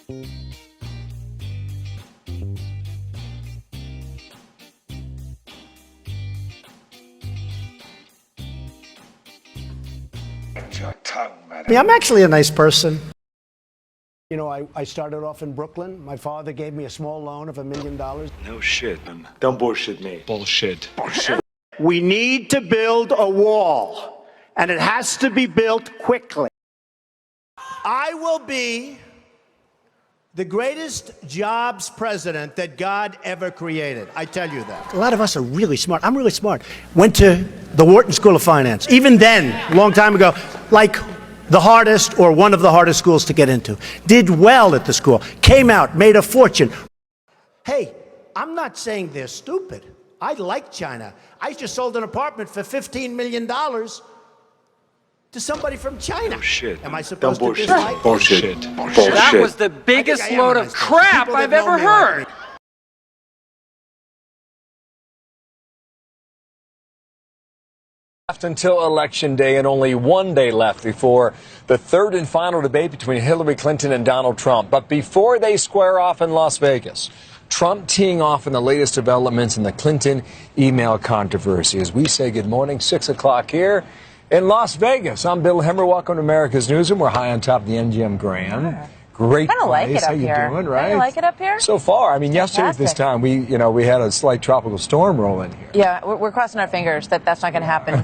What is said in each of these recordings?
Your tongue, man. I mean, I'm actually a nice person. You know, I started off in Brooklyn. My father gave me a small loan of $1 million. No shit, man. Don't bullshit me. Bullshit. Bullshit. We need to build a wall, and it has to be built quickly. I will be the greatest jobs president that God ever created. I tell you that. A lot of us are really smart. I'm really smart. Went to the Wharton School of Finance. Even then, a long time ago, like the hardest or one of the hardest schools to get into. Did well at the school. Came out, made a fortune. Hey, I'm not saying they're stupid. I like China. I just sold an apartment for $15 million to somebody from China. No shit. Am I supposed Don't to bullshit. dislike? Bullshit. Bullshit. That was the biggest load of crap I've ever heard. Until Election Day, and only one day left before the third and final debate between Hillary Clinton and Donald Trump. But before they square off in Las Vegas, Trump teeing off in the latest developments in the Clinton email controversy. As we say good morning, 6 o'clock here in Las Vegas. I'm Bill Hemmer. Welcome to America's Newsroom. We're high on top of the MGM Grand. Great Kind of like it up How you here. doing, right? You like it up here? So far, I mean, yesterday at this time, we had a slight tropical storm rolling here. Yeah, we're crossing our fingers that that's not going to happen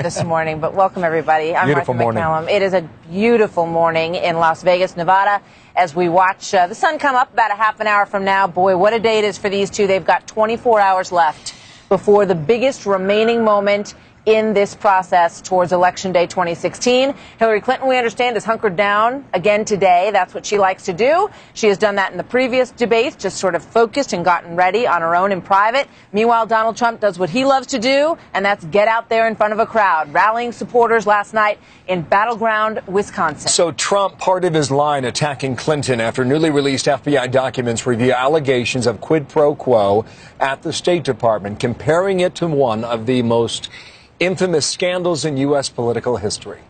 this morning. But welcome, everybody. I'm Beautiful Martha morning. McCallum. It is a beautiful morning in Las Vegas, Nevada, as we watch the sun come up about a half an hour from now. Boy, what a day it is for these two. They've got 24 hours left before the biggest remaining moment in this process towards Election Day 2016. Hillary Clinton, we understand, is hunkered down again today. That's what she likes to do. She has done that in the previous debates, just sort of focused and gotten ready on her own in private. Meanwhile, Donald Trump does what he loves to do, and that's get out there in front of a crowd, rallying supporters last night in Battleground, Wisconsin. So Trump, part of his line attacking Clinton after newly released FBI documents reveal allegations of quid pro quo at the State Department, comparing it to one of the most infamous scandals in U.S. political history.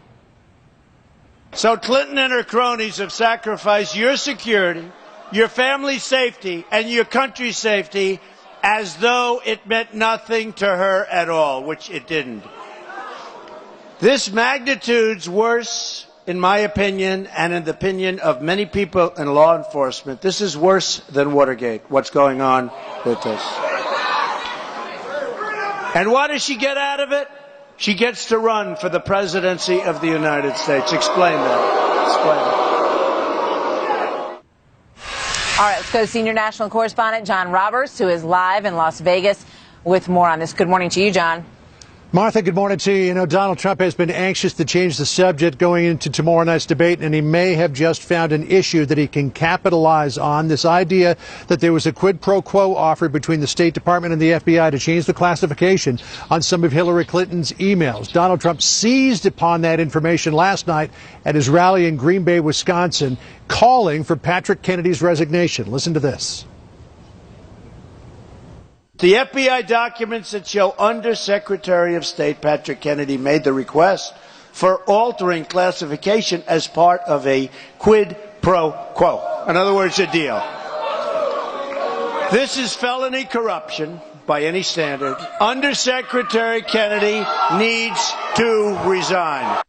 So Clinton and her cronies have sacrificed your security, your family's safety, and your country's safety as though it meant nothing to her at all, which it didn't. This magnitude's worse, in my opinion, and in the opinion of many people in law enforcement. This is worse than Watergate, what's going on with this. And what does she get out of it? She gets to run for the presidency of the United States. Explain that. Explain it. All right, let's go to senior national correspondent John Roberts, who is live in Las Vegas with more on this. Good morning to you, John. Martha, good morning to you. You know, Donald Trump has been anxious to change the subject going into tomorrow night's debate, and he may have just found an issue that he can capitalize on. This idea that there was a quid pro quo offered between the State Department and the FBI to change the classification on some of Hillary Clinton's emails. Donald Trump seized upon that information last night at his rally in Green Bay, Wisconsin, calling for Patrick Kennedy's resignation. Listen to this. The FBI documents that show Undersecretary of State Patrick Kennedy made the request for altering classification as part of a quid pro quo. In other words, a deal. This is felony corruption by any standard. Undersecretary Kennedy needs to resign.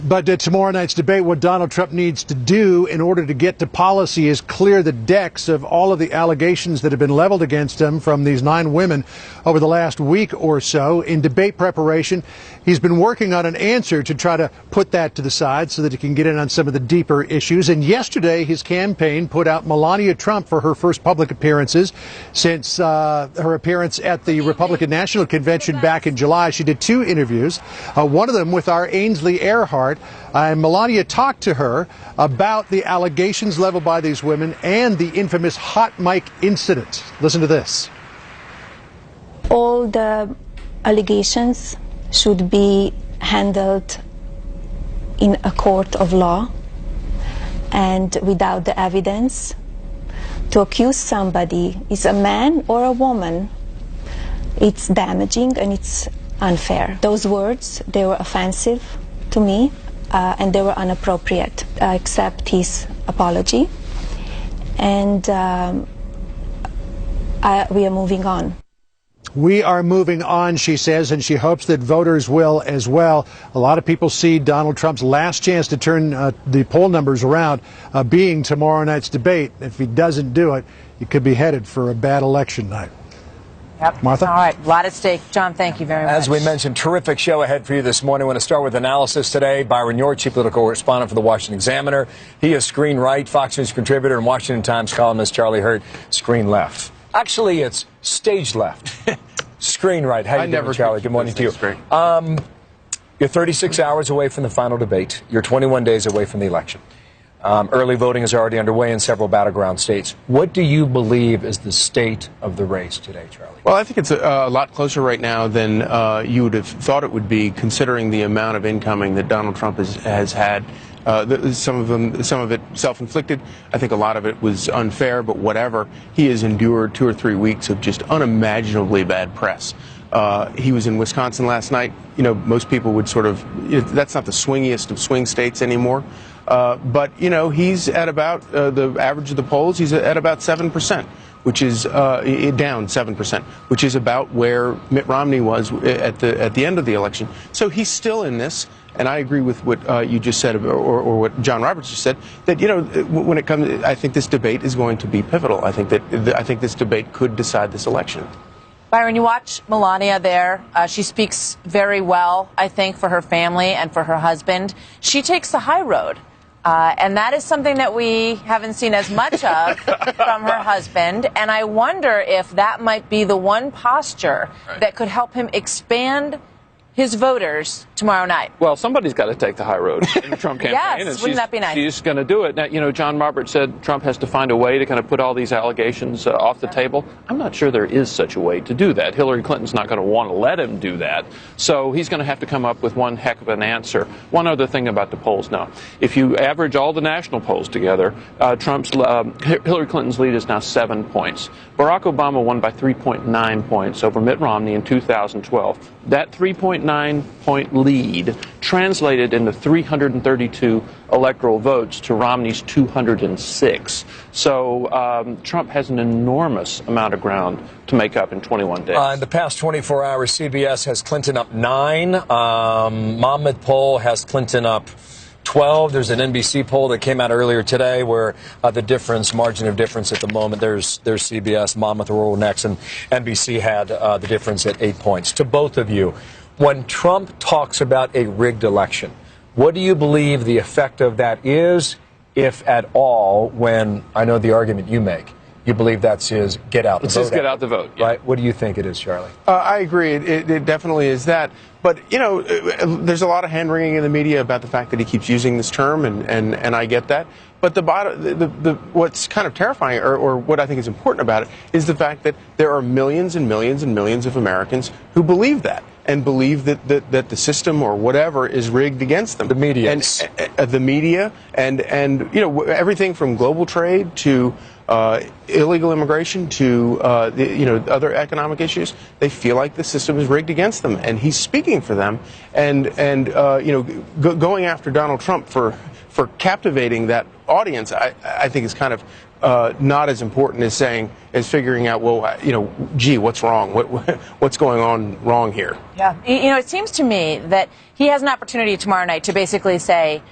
But tomorrow night's debate, what Donald Trump needs to do in order to get to policy is clear the decks of all of the allegations that have been leveled against him from these 9 women over the last week or so. In debate preparation, he's been working on an answer to try to put that to the side so that he can get in on some of the deeper issues. And yesterday, his campaign put out Melania Trump for her first public appearances since her appearance at the Republican National Convention back in July. She did 2 interviews, one of them with our Ainsley Earhart. Melania talked to her about the allegations leveled by these women and the infamous hot mic incident. Listen to this. All the allegations should be handled in a court of law and without the evidence. To accuse somebody, is a man or a woman, it's damaging and it's unfair. Those words, they were offensive to me and they were inappropriate. I accept his apology and we are moving on. We are moving on, she says, and she hopes that voters will as well. A lot of people see Donald Trump's last chance to turn the poll numbers around being tomorrow night's debate. If he doesn't do it, he could be headed for a bad election night. Yep. Martha? All right. A lot at stake. John, thank you very much. As we mentioned, terrific show ahead for you this morning. I want to start with analysis today. Byron York, chief political correspondent for the Washington Examiner. He is screen right, Fox News contributor, and Washington Times columnist Charlie Hurt, screen left. Actually, it's stage left. Screen right. How you doing, Charlie? Good morning to you. You're 36 hours away from the final debate. You're 21 days away from the election. Early voting is already underway in several battleground states. What do you believe is the state of the race today, Charlie? Well, I think it's a lot closer right now than you would have thought it would be, considering the amount of incoming that Donald Trump has had. Some of it self-inflicted. I think a lot of it was unfair, but whatever. He has endured 2 or 3 weeks of just unimaginably bad press. He was in Wisconsin last night. You know, most people would sort of, that's not the swingiest of swing states anymore. But, you know, he's at about, the average of the polls, he's at about 7%, which is down 7%, which is about where Mitt Romney was at the end of the election. So he's still in this. And I agree with what you just said, or what John Roberts just said, that, you know, when it comes, I think this debate is going to be pivotal. I think this debate could decide this election. Byron, you watch Melania there. She speaks very well, I think, for her family and for her husband. She takes the high road. And that is something that we haven't seen as much of from her husband. And I wonder if that might be the one posture that could help him expand his voters tomorrow night. Well, somebody's got to take the high road in the Trump campaign. Yes, and wouldn't that be nice? She's going to do it. Now, you know, John Roberts said Trump has to find a way to kind of put all these allegations off the table. I'm not sure there is such a way to do that. Hillary Clinton's not going to want to let him do that. So he's going to have to come up with one heck of an answer. One other thing about the polls now. If you average all the national polls together, Hillary Clinton's lead is now 7 points. Barack Obama won by 3.9 points over Mitt Romney in 2012. That 3.9 point lead translated into 332 electoral votes to Romney's 206. So Trump has an enormous amount of ground to make up in 21 days. In the past 24 hours, CBS has Clinton up 9. Monmouth poll has Clinton up 12. There's an NBC poll that came out earlier today where the margin of difference at the moment, there's CBS, Monmouth Rural next, and NBC had the difference at 8 points. To both of you, when Trump talks about a rigged election, what do you believe the effect of that is, if at all, when I know the argument you make? You believe that's his get out the vote. It's his get out the vote, yeah. Right? What do you think it is, Charlie? I agree. It definitely is that. But, you know, there's a lot of hand-wringing in the media about the fact that he keeps using this term, and I get that. But what's kind of terrifying, or what I think is important about it, is the fact that there are millions and millions and millions of Americans who believe that, and believe that the system or whatever is rigged against them. The media. And the media, and you know, everything from global trade to illegal immigration to other economic issues. They feel like the system is rigged against them, and he's speaking for them. And going after Donald Trump for captivating that audience, I think is kind of not as important as figuring out, well, you know, gee, what's wrong? What's going on wrong here? Yeah. You know, it seems to me that he has an opportunity tomorrow night to basically say,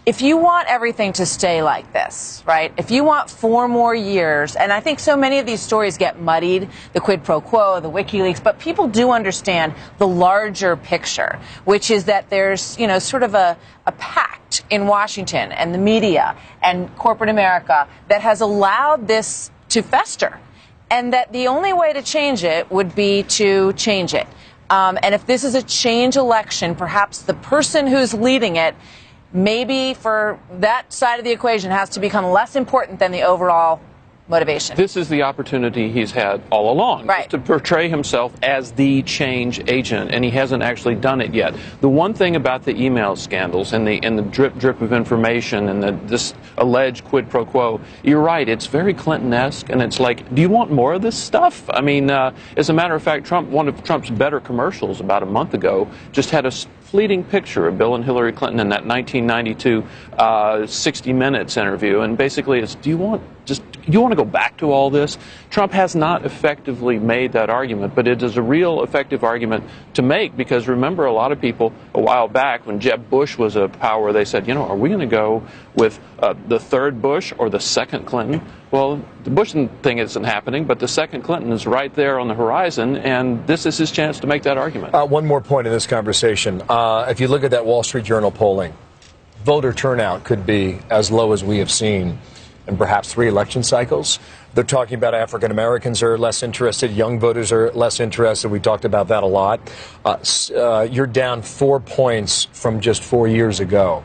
if you want everything to stay like this, right, if you want 4 more years, and I think so many of these stories get muddied, the quid pro quo, the WikiLeaks, but people do understand the larger picture, which is that there's, you know, sort of a pact in Washington and the media and corporate America that has allowed this to fester, and that the only way to change it would be to change it. And if this is a change election, perhaps the person who's leading it, maybe for that side of the equation, has to become less important than the overall motivation. This is the opportunity he's had all along, right, to portray himself as the change agent, and he hasn't actually done it yet. The one thing about the email scandals and the drip of information and this alleged quid pro quo, you're right, it's very Clinton-esque, and it's like, do you want more of this stuff? I mean, as a matter of fact, one of Trump's better commercials about a month ago just had a fleeting picture of Bill and Hillary Clinton in that 1992 60 Minutes interview, and basically it's, do you want to go back to all this? Trump has not effectively made that argument, but it is a real effective argument to make, because remember, a lot of people a while back when Jeb Bush was a power, they said, you know, are we going to go with the third Bush or the second Clinton? Well, the Bush thing isn't happening, but the second Clinton is right there on the horizon, and this is his chance to make that argument. One more point in this conversation. If you look at that Wall Street Journal polling, voter turnout could be as low as we have seen in perhaps 3 election cycles. They're talking about African Americans are less interested, young voters are less interested. We talked about that a lot. You're down 4 points from just 4 years ago.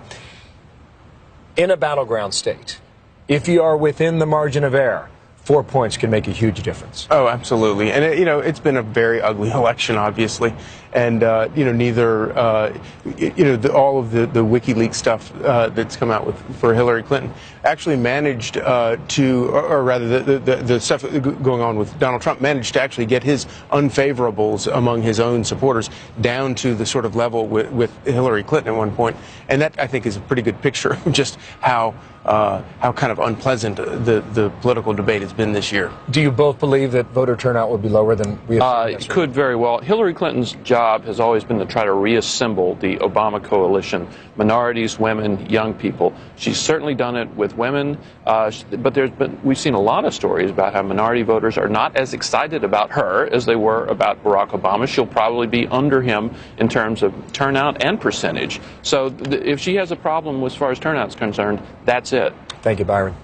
In a battleground state, if you are within the margin of error, 4 points can make a huge difference. Oh, absolutely. And, it's been a very ugly election, obviously. And, neither, all of the WikiLeaks stuff that's come out for Hillary Clinton actually managed or rather the stuff going on with Donald Trump managed to actually get his unfavorables among his own supporters down to the sort of level with Hillary Clinton at one point. And that, I think, is a pretty good picture of just how kind of unpleasant the political debate has been this year. Do you both believe that voter turnout will be lower than we have seen? It could very well. Hillary Clinton's job has always been to try to reassemble the Obama coalition, minorities, women, young people. She's certainly done it with women, but we've seen a lot of stories about how minority voters are not as excited about her as they were about Barack Obama. She'll probably be under him in terms of turnout and percentage. So if she has a problem as far as turnout is concerned, that's it. Thank you, Byron.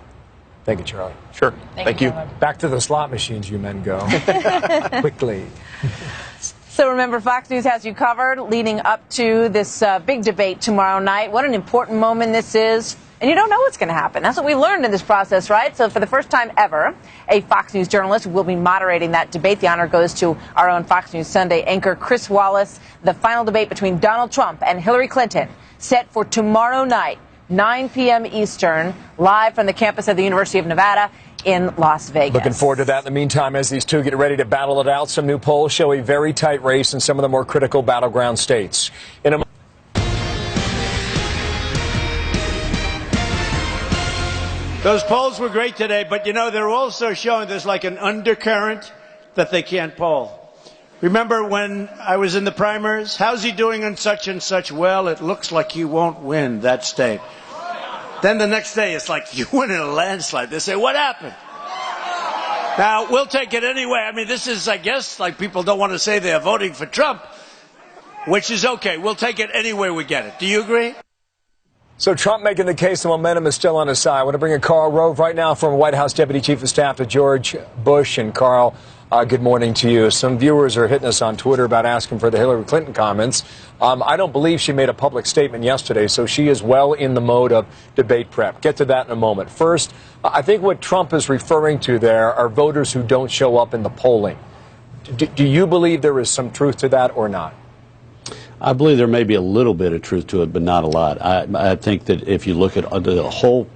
Thank you, Charlie. Sure. Thank you. Back to the slot machines, you men go. Quickly. So remember, Fox News has you covered leading up to this big debate tomorrow night. What an important moment this is. And you don't know what's going to happen. That's what we learned in this process, right? So for the first time ever, a Fox News journalist will be moderating that debate. The honor goes to our own Fox News Sunday anchor, Chris Wallace. The final debate between Donald Trump and Hillary Clinton set for tomorrow night, 9 p.m. Eastern, live from the campus of the University of Nevada in Las Vegas. Looking forward to that. In the meantime, as these two get ready to battle it out, some new polls show a very tight race in some of the more critical battleground states. Those polls were great today, but they're also showing there's like an undercurrent that they can't poll. Remember when I was in the primaries? How's he doing on such and such? Well, it looks like he won't win that state. Then the next day, it's like, you win in a landslide. They say, what happened? Now, we'll take it anyway. I mean, this is, I guess, like people don't want to say they're voting for Trump, which is okay. We'll take it any way we get it. Do you agree? So Trump making the case the momentum is still on his side. I want to bring in Karl Rove right now, former White House Deputy Chief of Staff to George Bush. And Karl, good morning to you. Some viewers are hitting us on Twitter about asking for the Hillary Clinton comments. I don't believe she made a public statement yesterday, so she is well in the mode of debate prep. Get to that in a moment. First, I think what Trump is referring to there are voters who don't show up in the polling. Do you believe there is some truth to that or not? I believe there may be a little bit of truth to it, but not a lot. I think that if you look at the whole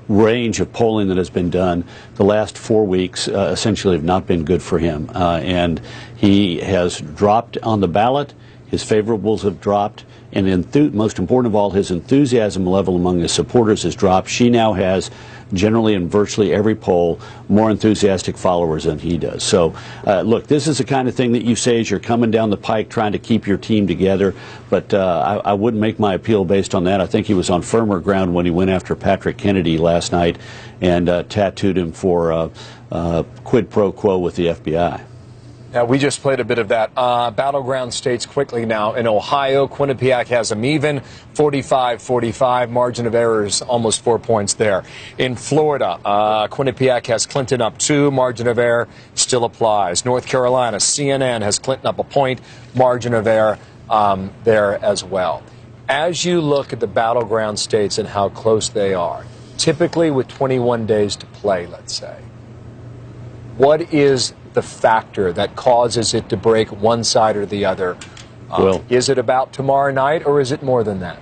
range of polling that has been done, the last 4 weeks essentially have not been good for him. And he has dropped on the ballot. His favorables have dropped. And most important of all, his enthusiasm level among his supporters has dropped. She now has, generally in virtually every poll, more enthusiastic followers than he does. So, look, this is the kind of thing that you say as you're coming down the pike trying to keep your team together. But I wouldn't make my appeal based on that. I think he was on firmer ground when he went after Patrick Kennedy last night and tattooed him for quid pro quo with the FBI. Now, we just played a bit of that. Battleground states quickly now. In Ohio, Quinnipiac has them even, 45-45. Margin of error is almost 4 points there. In Florida, Quinnipiac has Clinton up 2. Margin of error still applies. North Carolina, CNN has Clinton up a point. Margin of error there as well. As you look at the battleground states and how close they are, typically with 21 days to play, let's say, what is the factor that causes it to break one side or the other? Is it about tomorrow night, or is it more than that?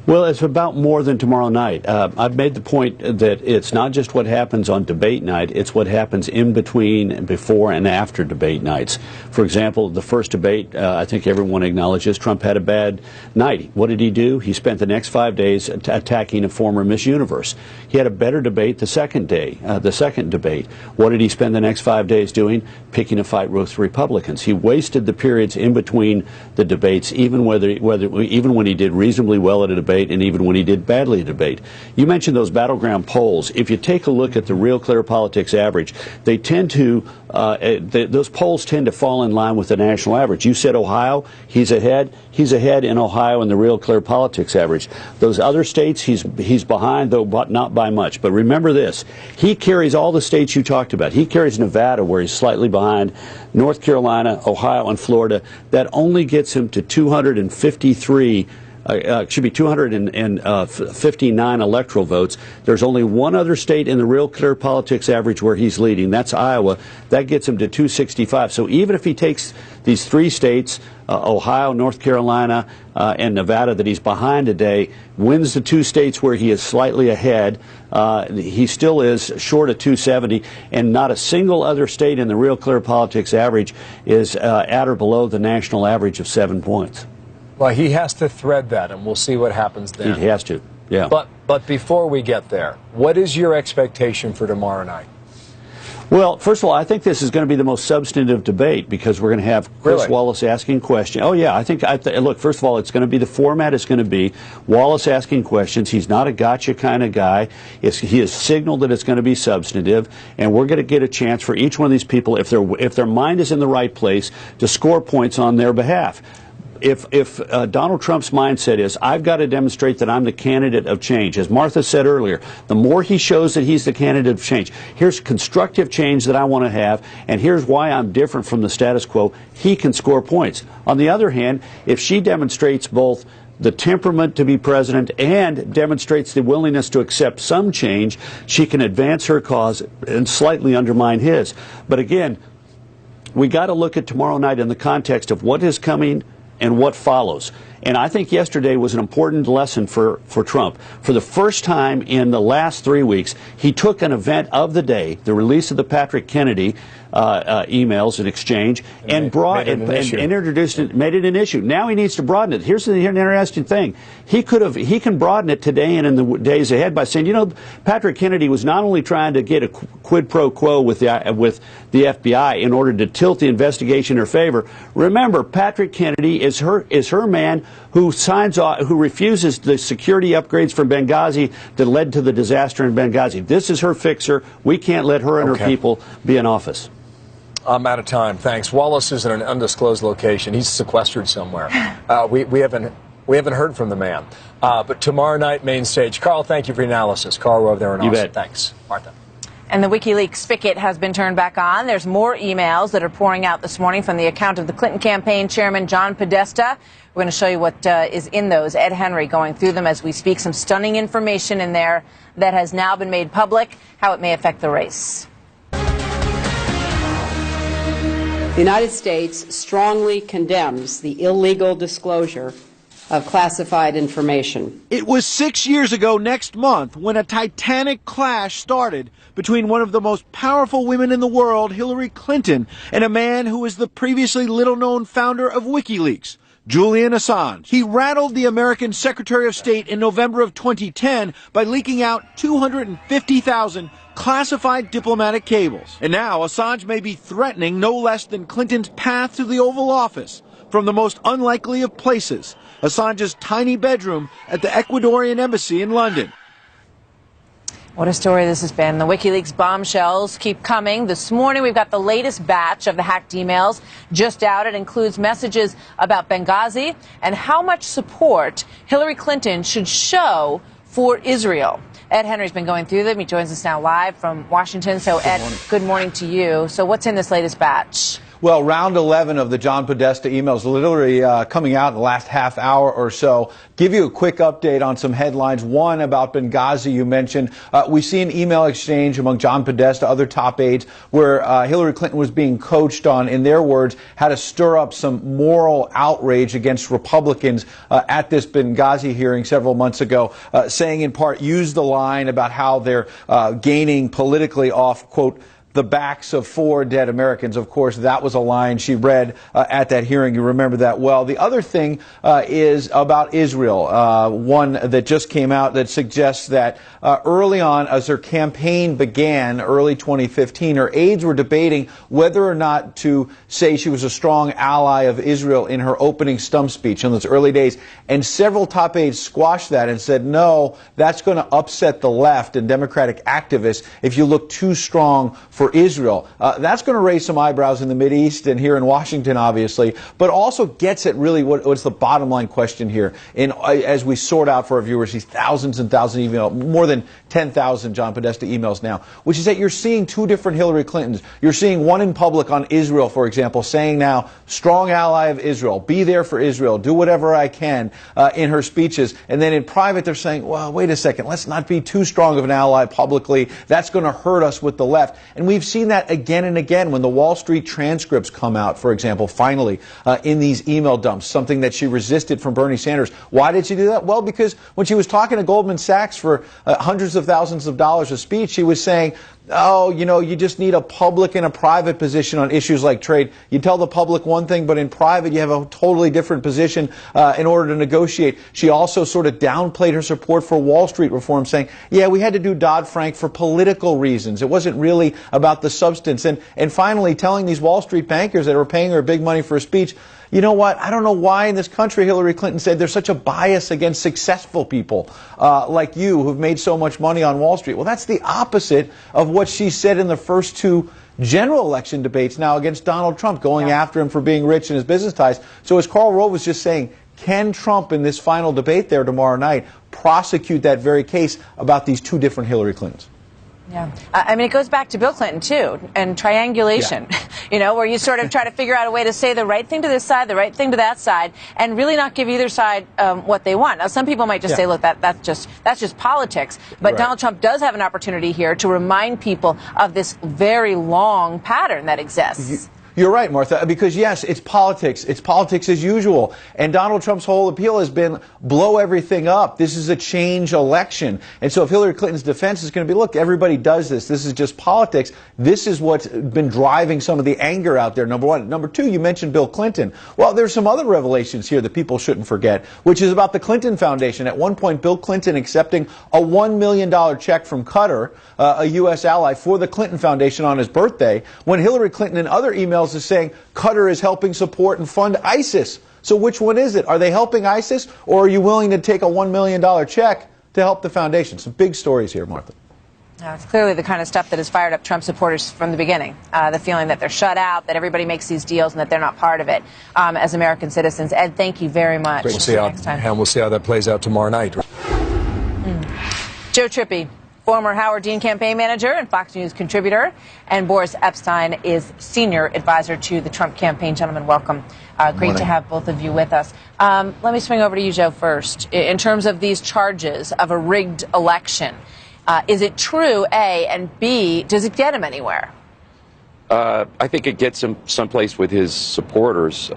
Well, it's about more than tomorrow night. I've made the point that it's not just what happens on debate night, it's what happens in between, before, and after debate nights. For example, the first debate, I think everyone acknowledges Trump had a bad night. What did he do? He spent the next 5 days attacking a former Miss Universe. He had a better debate the second day, the second debate. What did he spend the next 5 days doing? Picking a fight with Republicans. He wasted the periods in between the debates, even when he did reasonably well at a debate, and even when he did badly at a debate. You mentioned those battleground polls. If you take a look at the Real Clear Politics average, they tend to those polls tend to fall in line with the national average. You said Ohio, he's ahead. He's ahead in Ohio in the Real Clear Politics average. Those other states, he's behind, though not by much. But remember this, he carries all the states you talked about. He carries Nevada, where he's slightly behind, North Carolina, Ohio, and Florida. That only gets him to 253 should be 259 electoral votes. There's only one other state in the Real Clear Politics average where he's leading. That's Iowa. That gets him to 265. So even if he takes these three states, Ohio, North Carolina, and Nevada, that he's behind today, wins the two states where he is slightly ahead, he still is short of 270, and not a single other state in the Real Clear Politics average is at or below the national average of 7 points. Well, he has to thread that, and we'll see what happens then. He has to, yeah. But before we get there, what is your expectation for tomorrow night? Well, first of all, I think this is going to be the most substantive debate, because we're going to have Chris Wallace asking questions. Oh, yeah, look, first of all, it's going to be the format is going to be Wallace asking questions. He's not a gotcha kind of guy. He has signaled that it's going to be substantive, and we're going to get a chance for each one of these people, if their mind is in the right place, to score points on their behalf. If Donald Trump's mindset is, I've got to demonstrate that I'm the candidate of change, as Martha said earlier, the more he shows that he's the candidate of change, here's constructive change that I want to have, and here's why I'm different from the status quo, he can score points. On the other hand, if she demonstrates both the temperament to be president and demonstrates the willingness to accept some change, she can advance her cause and slightly undermine his. But again, we got to look at tomorrow night in the context of what is coming and what follows. And I think yesterday was an important lesson for Trump. For the first time in the last 3 weeks, he took an event of the day, the release of the Patrick Kennedy emails and exchange, and introduced it, made it an issue. Now he needs to broaden it. Here's the interesting thing. He can broaden it today and in the days ahead by saying, you know, Patrick Kennedy was not only trying to get a quid pro quo with the FBI in order to tilt the investigation in her favor. Remember, Patrick Kennedy is her man who refuses the security upgrades from Benghazi that led to the disaster in Benghazi. This is her fixer. We can't let her and her people be in office. I'm out of time. Thanks. Wallace is in an undisclosed location. He's sequestered somewhere. We haven't heard from the man. But tomorrow night, main stage. Carl, thank you for your analysis. Carl, we're over there in Austin. You bet. Thanks, Martha. And the WikiLeaks spigot has been turned back on. There's more emails that are pouring out this morning from the account of the Clinton campaign chairman, John Podesta. We're going to show you what is in those. Ed Henry going through them as we speak. Some stunning information in there that has now been made public, how it may affect the race. The United States strongly condemns the illegal disclosure of classified information. It was 6 years ago next month when a titanic clash started between one of the most powerful women in the world, Hillary Clinton, and a man who was the previously little-known founder of WikiLeaks, Julian Assange. He rattled the American Secretary of State in November of 2010 by leaking out 250,000 classified diplomatic cables. And now Assange may be threatening no less than Clinton's path to the Oval Office from the most unlikely of places, Assange's tiny bedroom at the Ecuadorian embassy in London. What a story this has been. The WikiLeaks bombshells keep coming. This morning we've got the latest batch of the hacked emails just out. It includes messages about Benghazi and how much support Hillary Clinton should show for Israel. Ed Henry's been going through them. He joins us now live from Washington. So, Ed, good morning to you. So what's in this latest batch? Well, round 11 of the John Podesta emails literally coming out in the last half hour or so. Give you a quick update on some headlines. One about Benghazi you mentioned. We see an email exchange among John Podesta, other top aides, where Hillary Clinton was being coached on, in their words, how to stir up some moral outrage against Republicans at this Benghazi hearing several months ago, saying in part, use the line about how they're gaining politically off, quote, the backs of 4 dead Americans. Of course, that was a line she read at that hearing. You remember that well. The other thing is about Israel, one that just came out that suggests that early on, as her campaign began, early 2015, her aides were debating whether or not to say she was a strong ally of Israel in her opening stump speech in those early days. And several top aides squashed that and said, no, that's going to upset the left and Democratic activists if you look too strong for Israel. That's going to raise some eyebrows in the Mideast and here in Washington, obviously, but also gets at really what's the bottom line question here. As we sort out for our viewers these thousands and thousands of emails, more than 10,000 John Podesta emails now, which is that you're seeing 2 different Hillary Clintons. You're seeing one in public on Israel, for example, saying now, strong ally of Israel, be there for Israel, do whatever I can in her speeches. And then in private, they're saying, well, wait a second, let's not be too strong of an ally publicly. That's going to hurt us with the left. And we've seen that again and again when the Wall Street transcripts come out, for example, finally, in these email dumps, something that she resisted from Bernie Sanders. Why did she do that? Well, because when she was talking to Goldman Sachs for hundreds of thousands of dollars a speech, she was saying, oh, you know, you just need a public and a private position on issues like trade. You tell the public one thing, but in private you have a totally different position in order to negotiate. She also sort of downplayed her support for Wall Street reform, saying, yeah, we had to do Dodd-Frank for political reasons. It wasn't really about the substance. And finally, telling these Wall Street bankers that were paying her big money for a speech, you know what? I don't know why in this country Hillary Clinton said there's such a bias against successful people like you who've made so much money on Wall Street. Well, that's the opposite of what she said in the first 2 general election debates now against Donald Trump, going after him for being rich in his business ties. So as Karl Rove was just saying, can Trump in this final debate there tomorrow night prosecute that very case about these 2 different Hillary Clintons? Yeah. I mean, it goes back to Bill Clinton, too, and triangulation, you know, where you sort of try to figure out a way to say the right thing to this side, the right thing to that side, and really not give either side what they want. Now, some people might just say, look, that's just politics. But Donald Trump does have an opportunity here to remind people of this very long pattern that exists. You're right, Martha, because yes, it's politics. It's politics as usual. And Donald Trump's whole appeal has been blow everything up. This is a change election. And so if Hillary Clinton's defense is going to be, look, everybody does this. This is just politics. This is what's been driving some of the anger out there, number one. Number 2, you mentioned Bill Clinton. Well, there's some other revelations here that people shouldn't forget, which is about the Clinton Foundation. At one point, Bill Clinton accepting a $1 million check from Qatar, a U.S. ally, for the Clinton Foundation on his birthday, when Hillary Clinton in other emails is saying Qatar is helping support and fund ISIS. So which one is it? Are they helping ISIS, or are you willing to take a $1 million check to help the foundation? Some big stories here, Martha. It's clearly the kind of stuff that has fired up Trump supporters from the beginning. The feeling that they're shut out, that everybody makes these deals, and that they're not part of it as American citizens. Ed, thank you very much. Great to see you next time. And we'll see how that plays out tomorrow night. Joe Trippi, former Howard Dean campaign manager and Fox News contributor, and Boris Epshteyn is senior advisor to the Trump campaign. Gentlemen, welcome. Great to have both of you with us. Let me swing over to you, Joe, first. In terms of these charges of a rigged election, is it true, A, and B, does it get him anywhere? I think it gets him someplace with his supporters,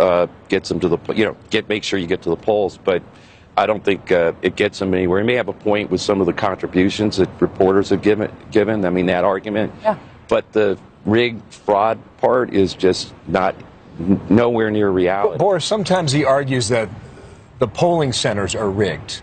gets him to the, make sure you get to the polls, but I don't think it gets him anywhere. He may have a point with some of the contributions that reporters have given. I mean, that argument. Yeah. But the rigged fraud part is just nowhere near reality. Boris, sometimes he argues that the polling centers are rigged.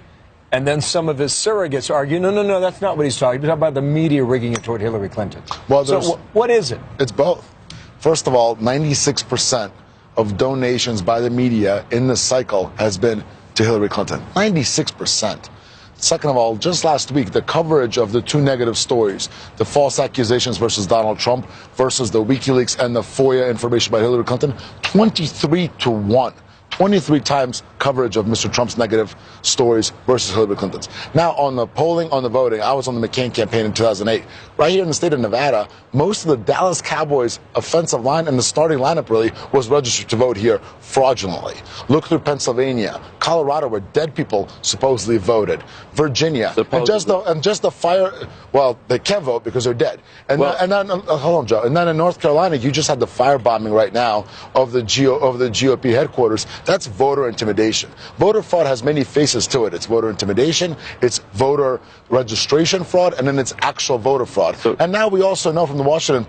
And then some of his surrogates argue, no, that's not what he's talking about. He's talking about the media rigging it toward Hillary Clinton. Well, so what is it? It's both. First of all, 96% of donations by the media in this cycle has been to Hillary Clinton. 96%. Second of all, just last week, the coverage of the 2 negative stories, the false accusations versus Donald Trump versus the WikiLeaks and the FOIA information by Hillary Clinton, 23 to 1. 23 times coverage of Mr. Trump's negative stories versus Hillary Clinton's. Now, on the polling, on the voting, I was on the McCain campaign in 2008. Right here in the state of Nevada, most of the Dallas Cowboys offensive line and the starting lineup really was registered to vote here fraudulently. Look through Pennsylvania, Colorado, where dead people supposedly voted, Virginia, and just the fire. Well, they can't vote because they're dead. And then hold on, Joe. And then in North Carolina, you just had the firebombing right now of the GOP headquarters. That's voter intimidation. Voter fraud has many faces to it. It's voter intimidation, it's voter registration fraud, and then it's actual voter fraud. And now we also know from the Washington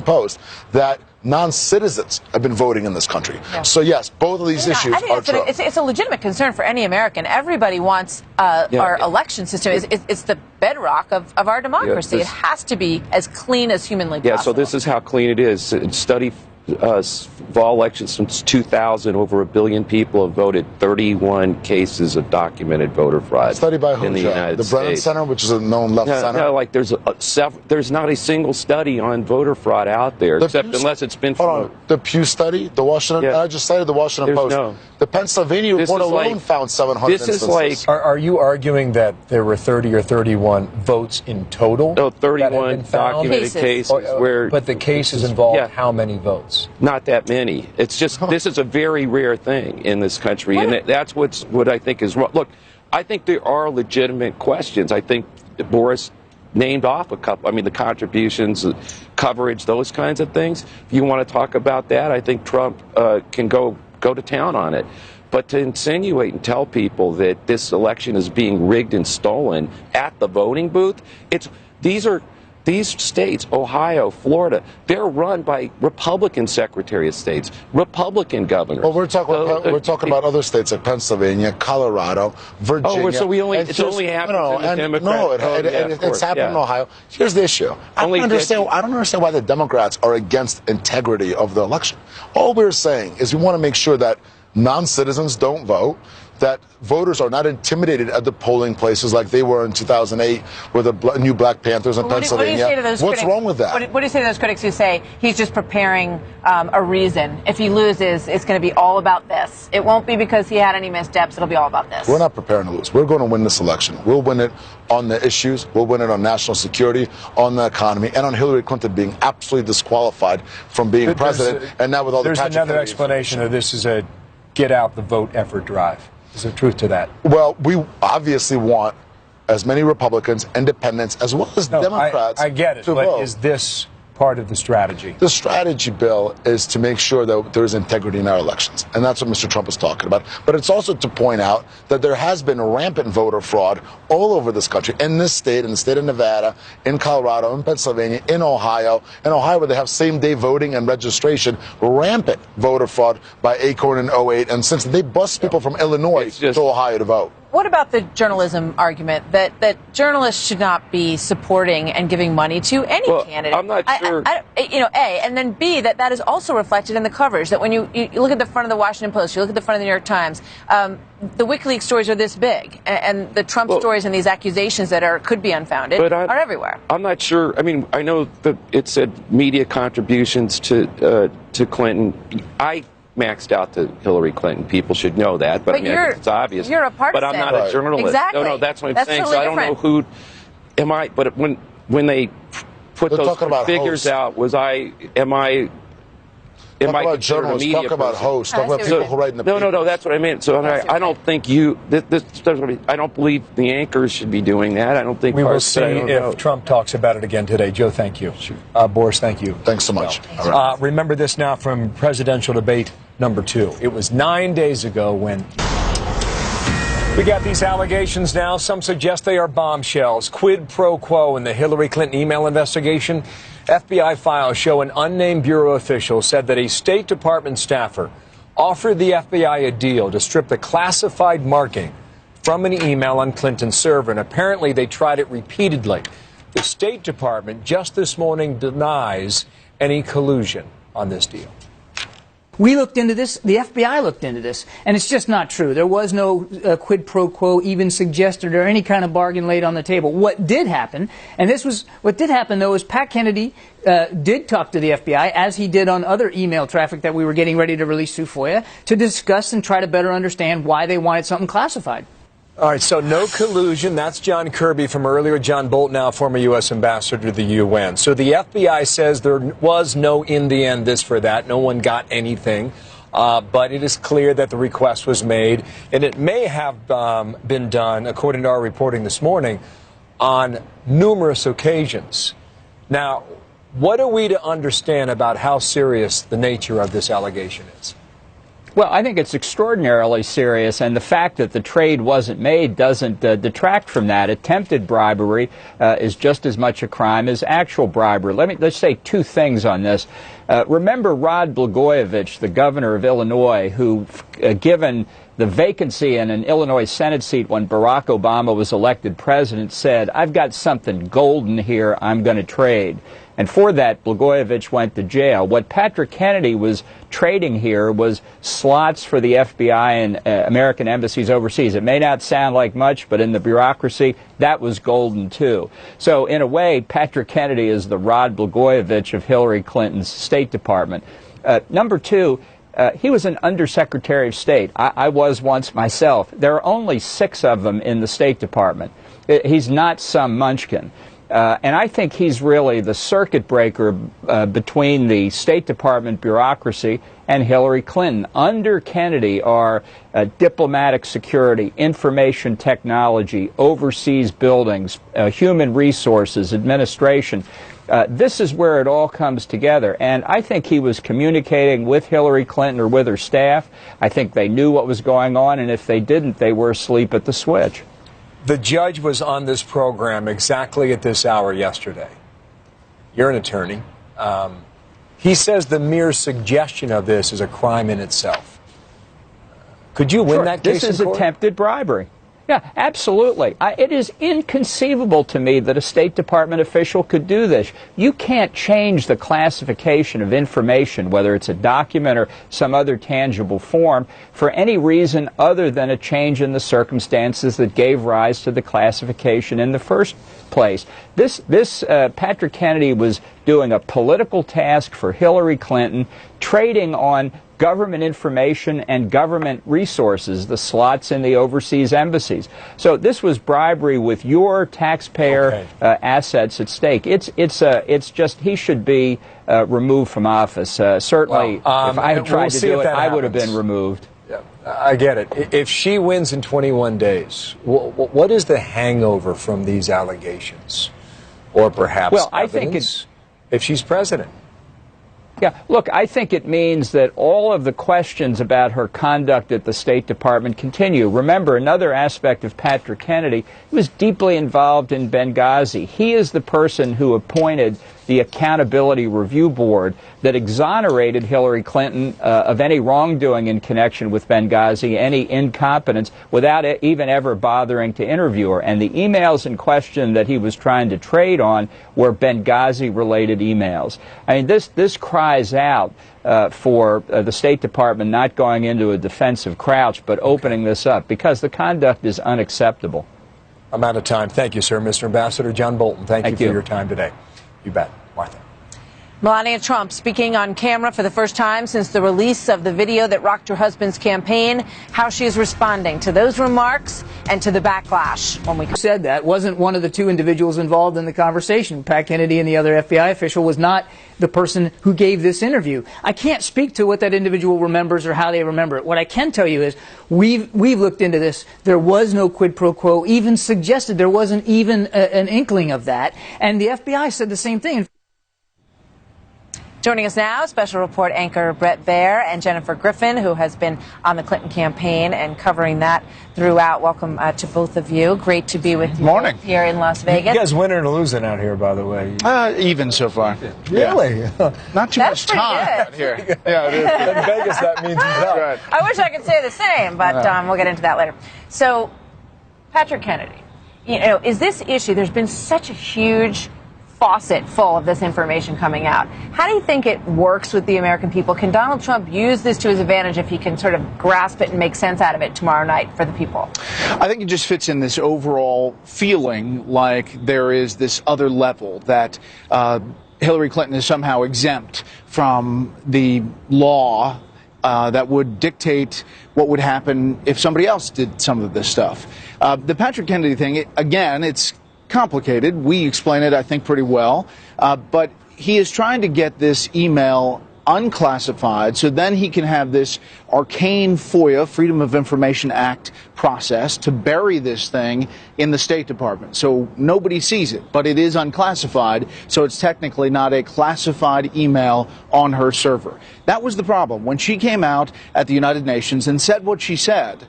Post, that non-citizens have been voting in this country. Yeah. So yes, both of these issues are true. It's a legitimate concern for any American. Everybody wants our election system. It's the bedrock of our democracy. It has to be as clean as humanly possible. Yeah, so this is how clean it is. Study fall elections since 2000, over 1 billion people have voted. 31 cases of documented voter fraud. Study by who? In the United States. The Brennan Center, which is a known left center. No, like there's not a single study on voter fraud out there, unless it's been from the Pew study, the Washington. I just cited the Washington Post. The Pennsylvania report alone found 700 instances. Are you arguing that there were 30 or 31 votes in total? No, 31 documented cases where. But the cases involved how many votes? Not that many. It's just this is a very rare thing in this country, and that's what I think is wrong. Look, I think there are legitimate questions. I think Boris named off a couple. I mean, the contributions, coverage, those kinds of things. If you want to talk about that, I think Trump can go to town on it. But to insinuate and tell people that this election is being rigged and stolen at the voting booth, these states, Ohio, Florida, they're run by Republican Secretary of States, Republican governors. Well, we're talking about other states like Pennsylvania, Colorado, Virginia. Oh, so it's only happened in the Democrat. It's happened in Ohio. Here's the issue. I don't understand why the Democrats are against integrity of the election. All we're saying is we want to make sure that non-citizens don't vote, that voters are not intimidated at the polling places like they were in 2008 with the new Black Panthers in Pennsylvania. What's wrong with that? What do you say to those critics who say he's just preparing a reason? If he loses, it's going to be all about this. It won't be because he had any missteps. It'll be all about this. We're not preparing to lose. We're going to win this election. We'll win it on the issues. We'll win it on national security, on the economy, and on Hillary Clinton being absolutely disqualified from being president. And now with all the There's another explanation of this is a get out the vote effort drive. Is there truth to that? Well, we obviously want as many Republicans, independents, as well as Democrats I get it, to but vote. Is this part of the strategy? The strategy, Bill, is to make sure that there is integrity in our elections. And that's what Mr. Trump is talking about. But it's also to point out that there has been rampant voter fraud all over this country, in this state, in the state of Nevada, in Colorado, in Pennsylvania, in Ohio where they have same-day voting and registration, rampant voter fraud by Acorn in 08. And since they bust people from Illinois to Ohio to vote. What about the journalism argument that journalists should not be supporting and giving money to any candidate? I'm not sure. A, and then B, that is also reflected in the coverage. That when you look at the front of the Washington Post, you look at the front of the New York Times, the WikiLeaks stories are this big, and the Trump stories and these accusations that could be unfounded are everywhere. I'm not sure. I mean, I know that it said media contributions to Clinton. I maxed out to Hillary Clinton. People should know that, but I mean, it's obvious. You're a partisan. But I'm not a journalist. Exactly. No, that's what I'm saying. Totally so I don't know who am I. But when they put those figures out, am I about journalists, talk about hosts, talk about people who write in the papers. No, that's what I meant. So I don't think I don't believe the anchors should be doing that. I don't think we will see if Trump talks about it again today. Joe, thank you. Boris, thank you. Thanks so much. Remember this now from presidential debate number 2. It was 9 days ago when we got these allegations now. Some suggest they are bombshells. Quid pro quo in the Hillary Clinton email investigation. FBI files show an unnamed bureau official said that a State Department staffer offered the FBI a deal to strip the classified marking from an email on Clinton's server, and apparently they tried it repeatedly. The State Department just this morning denies any collusion on this deal. We looked into this, the FBI looked into this, and it's just not true. There was no quid pro quo even suggested or any kind of bargain laid on the table. What did happen, and what did happen though, is Pat Kennedy did talk to the FBI, as he did on other email traffic that we were getting ready to release through FOIA, to discuss and try to better understand why they wanted something classified. All right, so no collusion. That's John Kirby from earlier. John Bolton, now former U.S. ambassador to the UN. So the FBI says there was no, in the end, this for that. No one got anything. But it is clear that the request was made, and it may have been done, according to our reporting this morning, on numerous occasions. Now, what are we to understand about how serious the nature of this allegation is? Well, I think it's extraordinarily serious, and the fact that the trade wasn't made doesn't detract from that. Attempted bribery is just as much a crime as actual bribery. Let's say two things on this. Remember Rod Blagojevich, the governor of Illinois, who, given the vacancy in an Illinois Senate seat when Barack Obama was elected president, said, "I've got something golden here I'm going to trade." And for that, Blagojevich went to jail. What Patrick Kennedy was trading here was slots for the FBI and American embassies overseas. It may not sound like much, but in the bureaucracy, that was golden too. So in a way, Patrick Kennedy is the Rod Blagojevich of Hillary Clinton's State Department. Number two, he was an undersecretary of state. I was once myself. There are only 6 of them in the State Department. He's not some munchkin. And I think he's really the circuit breaker between the State Department bureaucracy and Hillary Clinton. Under Kennedy are diplomatic security, information technology, overseas buildings, human resources, administration. This is where it all comes together. And I think he was communicating with Hillary Clinton or with her staff. I think they knew what was going on, and if they didn't, they were asleep at the switch. The judge was on this program exactly at this hour yesterday. You're an attorney. He says the mere suggestion of this is a crime in itself. Could you win that case in court? This is attempted bribery. Yeah, absolutely. It is inconceivable to me that a State Department official could do this. You can't change the classification of information, whether it's a document or some other tangible form, for any reason other than a change in the circumstances that gave rise to the classification in the first place. Patrick Kennedy was doing a political task for Hillary Clinton, trading on government information and government resources, the slots in the overseas embassies. So this was bribery with your taxpayer assets at stake. It's just he should be removed from office. Certainly, if I had tried to do it, I would have been removed. Yeah, I get it. If she wins in 21 days, what is the hangover from these allegations, or perhaps I think it's if she's president? Yeah, look, I think it means that all of the questions about her conduct at the State Department continue. Remember, another aspect of Patrick Kennedy, he was deeply involved in Benghazi. He is the person who appointed the Accountability Review Board that exonerated Hillary Clinton of any wrongdoing in connection with Benghazi, any incompetence, without even ever bothering to interview her. And the emails in question that he was trying to trade on were Benghazi-related emails. I mean, this cries out for the State Department not going into a defensive crouch, but opening this up, because the conduct is unacceptable. I'm out of time. Thank you, sir. Mr. Ambassador John Bolton, thank you for your time today. You bet. Martha. Melania Trump speaking on camera for the first time since the release of the video that rocked her husband's campaign, how she is responding to those remarks and to the backlash. When we said that, wasn't one of the 2 individuals involved in the conversation. Pat Kennedy and the other FBI official was not the person who gave this interview. I can't speak to what that individual remembers or how they remember it. What I can tell you is we've looked into this. There was no quid pro quo even suggested. There wasn't even an inkling of that. And the FBI said the same thing. Joining us now, special report anchor Bret Baier and Jennifer Griffin, who has been on the Clinton campaign and covering that throughout. Welcome to both of you. Great to be with you here in Las Vegas. You guys winning or losing out here, by the way? Even so far. Really? Yeah. Not too much time out here. Yeah, in Vegas, that means right. I wish I could say the same, but we'll get into that later. So, Patrick Kennedy, is this issue, there's been such a huge faucet full of this information coming out. How do you think it works with the American people? Can Donald Trump use this to his advantage if he can sort of grasp it and make sense out of it tomorrow night for the people? I think it just fits in this overall feeling like there is this other level that Hillary Clinton is somehow exempt from the law that would dictate what would happen if somebody else did some of this stuff. The Patrick Kennedy thing, again, it's complicated. We explain it, I think, pretty well. But he is trying to get this email unclassified so then he can have this arcane FOIA, Freedom of Information Act process to bury this thing in the State Department. So nobody sees it, but it is unclassified, so it's technically not a classified email on her server. That was the problem. When she came out at the United Nations and said what she said,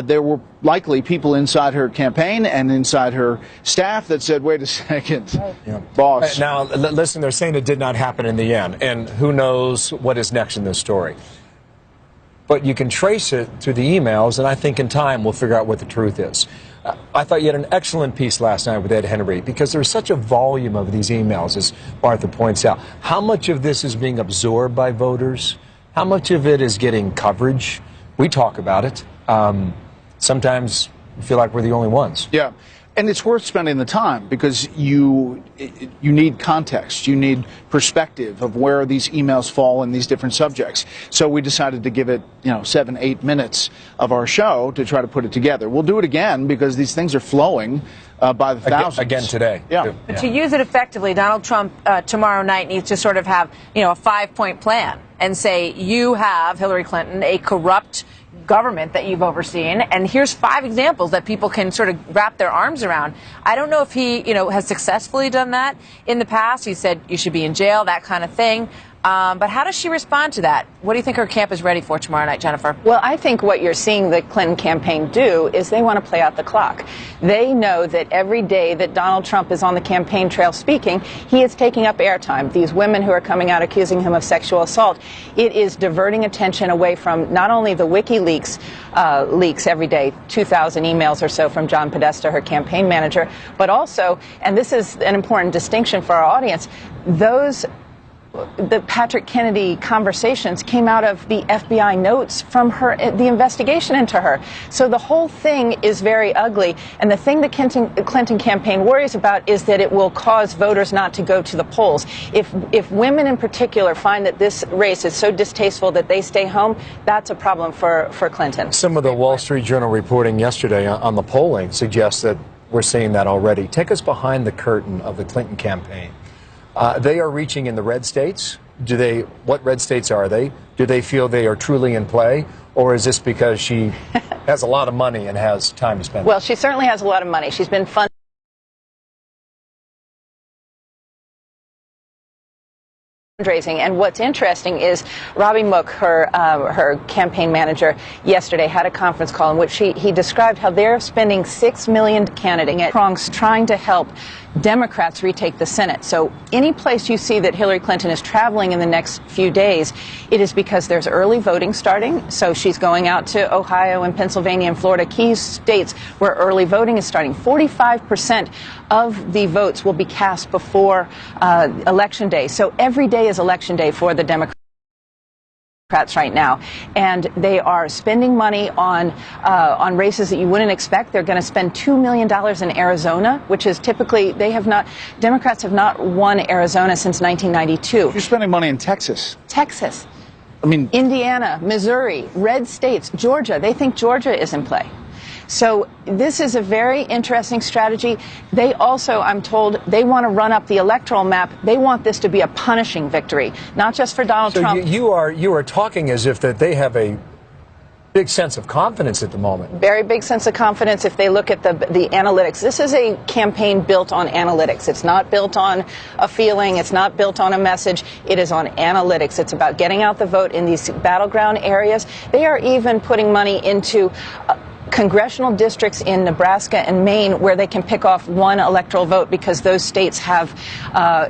there were likely people inside her campaign and inside her staff that said, wait a second, boss. Now, listen, they're saying it did not happen in the end, and who knows what is next in this story. But you can trace it through the emails, and I think in time we'll figure out what the truth is. I thought you had an excellent piece last night with Ed Henry, because there's such a volume of these emails, as Martha points out. How much of this is being absorbed by voters? How much of it is getting coverage? We talk about it. Sometimes we feel like we're the only ones. Yeah. And it's worth spending the time because you need context. You need perspective of where these emails fall in these different subjects. So we decided to give it, 7-8 minutes of our show to try to put it together. We'll do it again because these things are flowing by the thousands. Again today. Yeah. But to use it effectively, Donald Trump tomorrow night needs to sort of have, a 5-point plan and say, you have, Hillary Clinton, a corrupt government that you've overseen, and here's 5 examples that people can sort of wrap their arms around. I don't know if he, has successfully done that in the past. He said you should be in jail, that kind of thing. But how does she respond to that? What do you think her camp is ready for tomorrow night, Jennifer? Well, I think what you're seeing the Clinton campaign do is they want to play out the clock. They know that every day that Donald Trump is on the campaign trail speaking, he is taking up airtime. These women who are coming out accusing him of sexual assault, it is diverting attention away from not only the WikiLeaks leaks every day, 2,000 emails or so from John Podesta, her campaign manager, but also, and this is an important distinction for our audience, the Patrick Kennedy conversations came out of the FBI notes from the investigation into her. So the whole thing is very ugly. And the thing the Clinton campaign worries about is that it will cause voters not to go to the polls. If women in particular find that this race is so distasteful that they stay home, that's a problem for Clinton. Some of the Wall Street Journal reporting yesterday on the polling suggests that we're seeing that already. Take us behind the curtain of the Clinton campaign. They are reaching in the red states. What red states are they? Do they feel they are truly in play? Or is this because she has a lot of money and has time to spend? Well, she certainly has a lot of money. She's been fundraising. And what's interesting is Robbie Mook, her campaign manager, yesterday had a conference call in which he described how they're spending $6 million candidate at Bronx trying to help Democrats retake the Senate. So any place you see that Hillary Clinton is traveling in the next few days, it is because there's early voting starting. So she's going out to Ohio and Pennsylvania and Florida, key states where early voting is starting. 45% of the votes will be cast before Election Day. So every day is Election Day for the Democrats right now, and they are spending money on races that you wouldn't expect. They're going to spend $2 million in Arizona, which is typically Democrats have not won Arizona since 1992. You're spending money in Texas. Indiana, Missouri, red states, Georgia. They think Georgia is in play. So this is a very interesting strategy. They also, I'm told, they want to run up the electoral map. They want this to be a punishing victory, not just for Donald Trump. So you are talking as if that they have a big sense of confidence at the moment. Very big sense of confidence if they look at the analytics. This is a campaign built on analytics. It's not built on a feeling. It's not built on a message. It is on analytics. It's about getting out the vote in these battleground areas. They are even putting money into congressional districts in Nebraska and Maine where they can pick off one electoral vote because those states have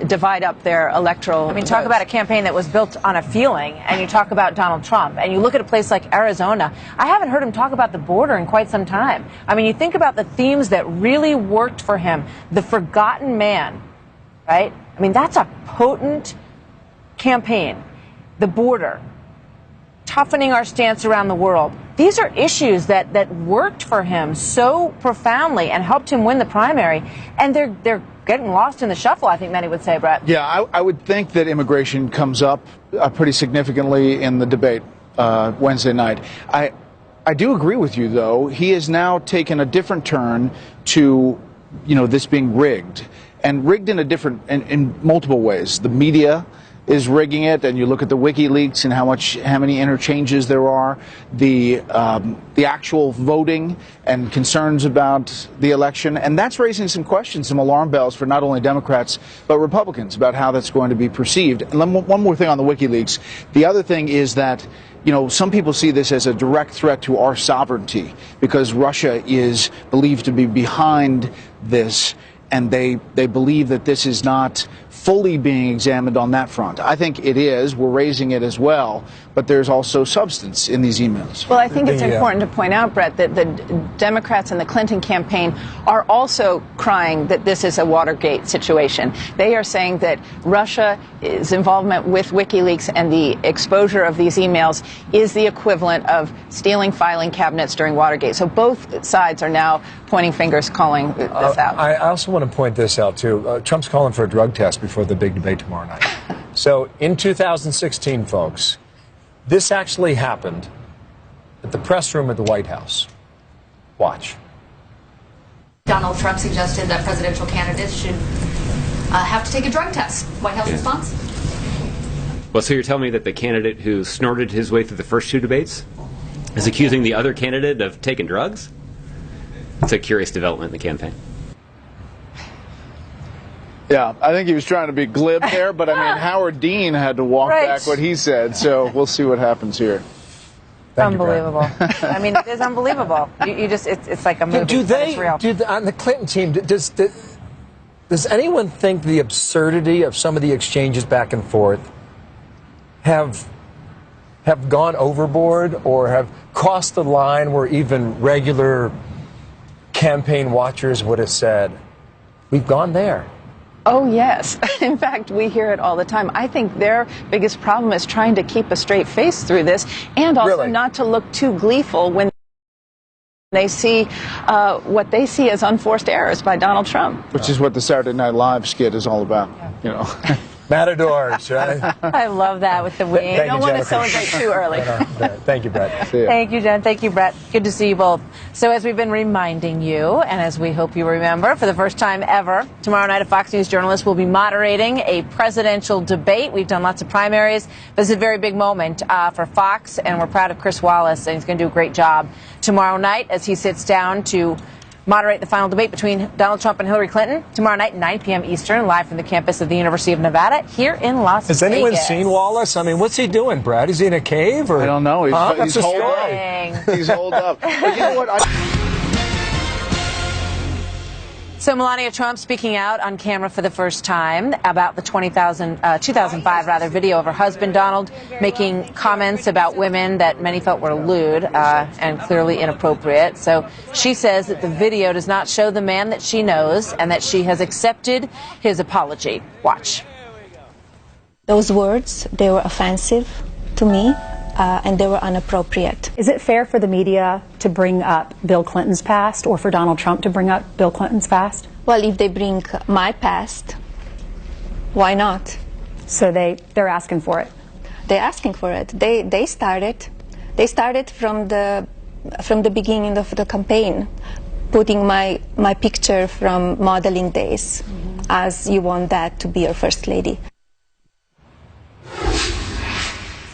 divide up their electoral talk votes. about a campaign that was built on a feeling, and you talk about Donald Trump, and you look at a place like Arizona. I haven't heard him talk about the border in quite some time. You think about the themes that really worked for him. The forgotten man, right? I mean, that's a potent campaign. The border, toughening our stance around the world. These are issues that worked for him so profoundly and helped him win the primary, and they're getting lost in the shuffle, I think many would say, Brett. Yeah, I would think that immigration comes up pretty significantly in the debate Wednesday night. I do agree with you, though. He has now taken a different turn to, this being rigged, and rigged in multiple ways. The media is rigging it, and you look at the WikiLeaks and how many interchanges there are, the actual voting and concerns about the election, and that's raising some questions, some alarm bells for not only Democrats but Republicans about how that's going to be perceived. And one more thing on the WikiLeaks. The other thing is that some people see this as a direct threat to our sovereignty because Russia is believed to be behind this, and they believe that this is not fully being examined on that front. I think it is. We're raising it as well, but there's also substance in these emails. Well, I think it's important to point out, Brett, that the Democrats in the Clinton campaign are also crying that this is a Watergate situation. They are saying that Russia's involvement with WikiLeaks and the exposure of these emails is the equivalent of stealing filing cabinets during Watergate. So both sides are now pointing fingers, calling this out. I also want to point this out, too. Trump's calling for a drug test before the big debate tomorrow night. So in 2016, folks, this actually happened at the press room at the White House. Watch. Donald Trump suggested that presidential candidates should have to take a drug test. White House response? Well, so you're telling me that the candidate who snorted his way through the first two debates is accusing the other candidate of taking drugs? It's a curious development in the campaign. Yeah, I think he was trying to be glib there, but I mean, Howard Dean had to walk back what he said, so we'll see what happens here. Unbelievable. I mean, it is unbelievable. You just, it's like a movie, but it's real. On the Clinton team, does anyone think the absurdity of some of the exchanges back and forth have gone overboard or have crossed the line where even regular campaign watchers would have said, we've gone there? Oh, yes. In fact, we hear it all the time. I think their biggest problem is trying to keep a straight face through this and also not to look too gleeful when they see what they see as unforced errors by Donald Trump. Which is what the Saturday Night Live skit is all about, Matadors, right? I love that with the wing. You don't want to celebrate too early. Thank you, Brett. Thank you, Jen. Thank you, Brett. Good to see you both. So as we've been reminding you, and as we hope you remember, for the first time ever, tomorrow night a Fox News journalist will be moderating a presidential debate. We've done lots of primaries. This is a very big moment for Fox, and we're proud of Chris Wallace, and he's going to do a great job tomorrow night as he sits down to moderate the final debate between Donald Trump and Hillary Clinton tomorrow night, 9 p.m. Eastern, live from the campus of the University of Nevada here in Las Vegas. Has anyone seen Wallace? I mean, what's he doing, Brad? Is he in a cave? Or? I don't know. He's holed up. He's holed up. But you know what? So Melania Trump speaking out on camera for the first time about the 2005 video of her husband Donald making comments about women that many felt were lewd and clearly inappropriate. So she says that the video does not show the man that she knows and that she has accepted his apology. Watch. Those words, they were offensive to me. And they were inappropriate. Is it fair for the media to bring up Bill Clinton's past or for Donald Trump to bring up Bill Clinton's past? Well, if they bring my past, why not? So they're asking for it? They're asking for it. They started from the beginning of the campaign, putting my picture from modeling days, as you want that to be your first lady.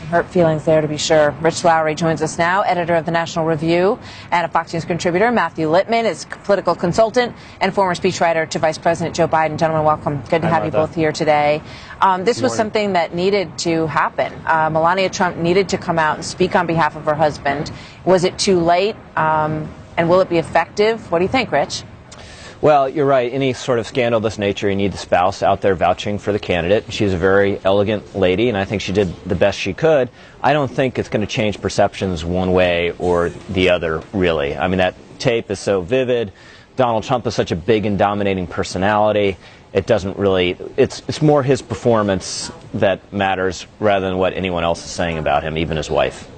Hurt feelings there, to be sure. Rich Lowry joins us now, editor of the National Review and a Fox News contributor. Matthew Littman is political consultant and former speechwriter to Vice President Joe Biden. Gentlemen, welcome. Good to have you both here today. This was something that needed to happen. Melania Trump needed to come out and speak on behalf of her husband. Was it too late? And will it be effective? What do you think, Rich? Well, you're right. Any sort of scandal of this nature, you need the spouse out there vouching for the candidate. She's a very elegant lady, and I think she did the best she could. I don't think it's going to change perceptions one way or the other, really. I mean, that tape is so vivid. Donald Trump is such a big and dominating personality. it doesn't really, it's more his performance that matters rather than what anyone else is saying about him, even his wife.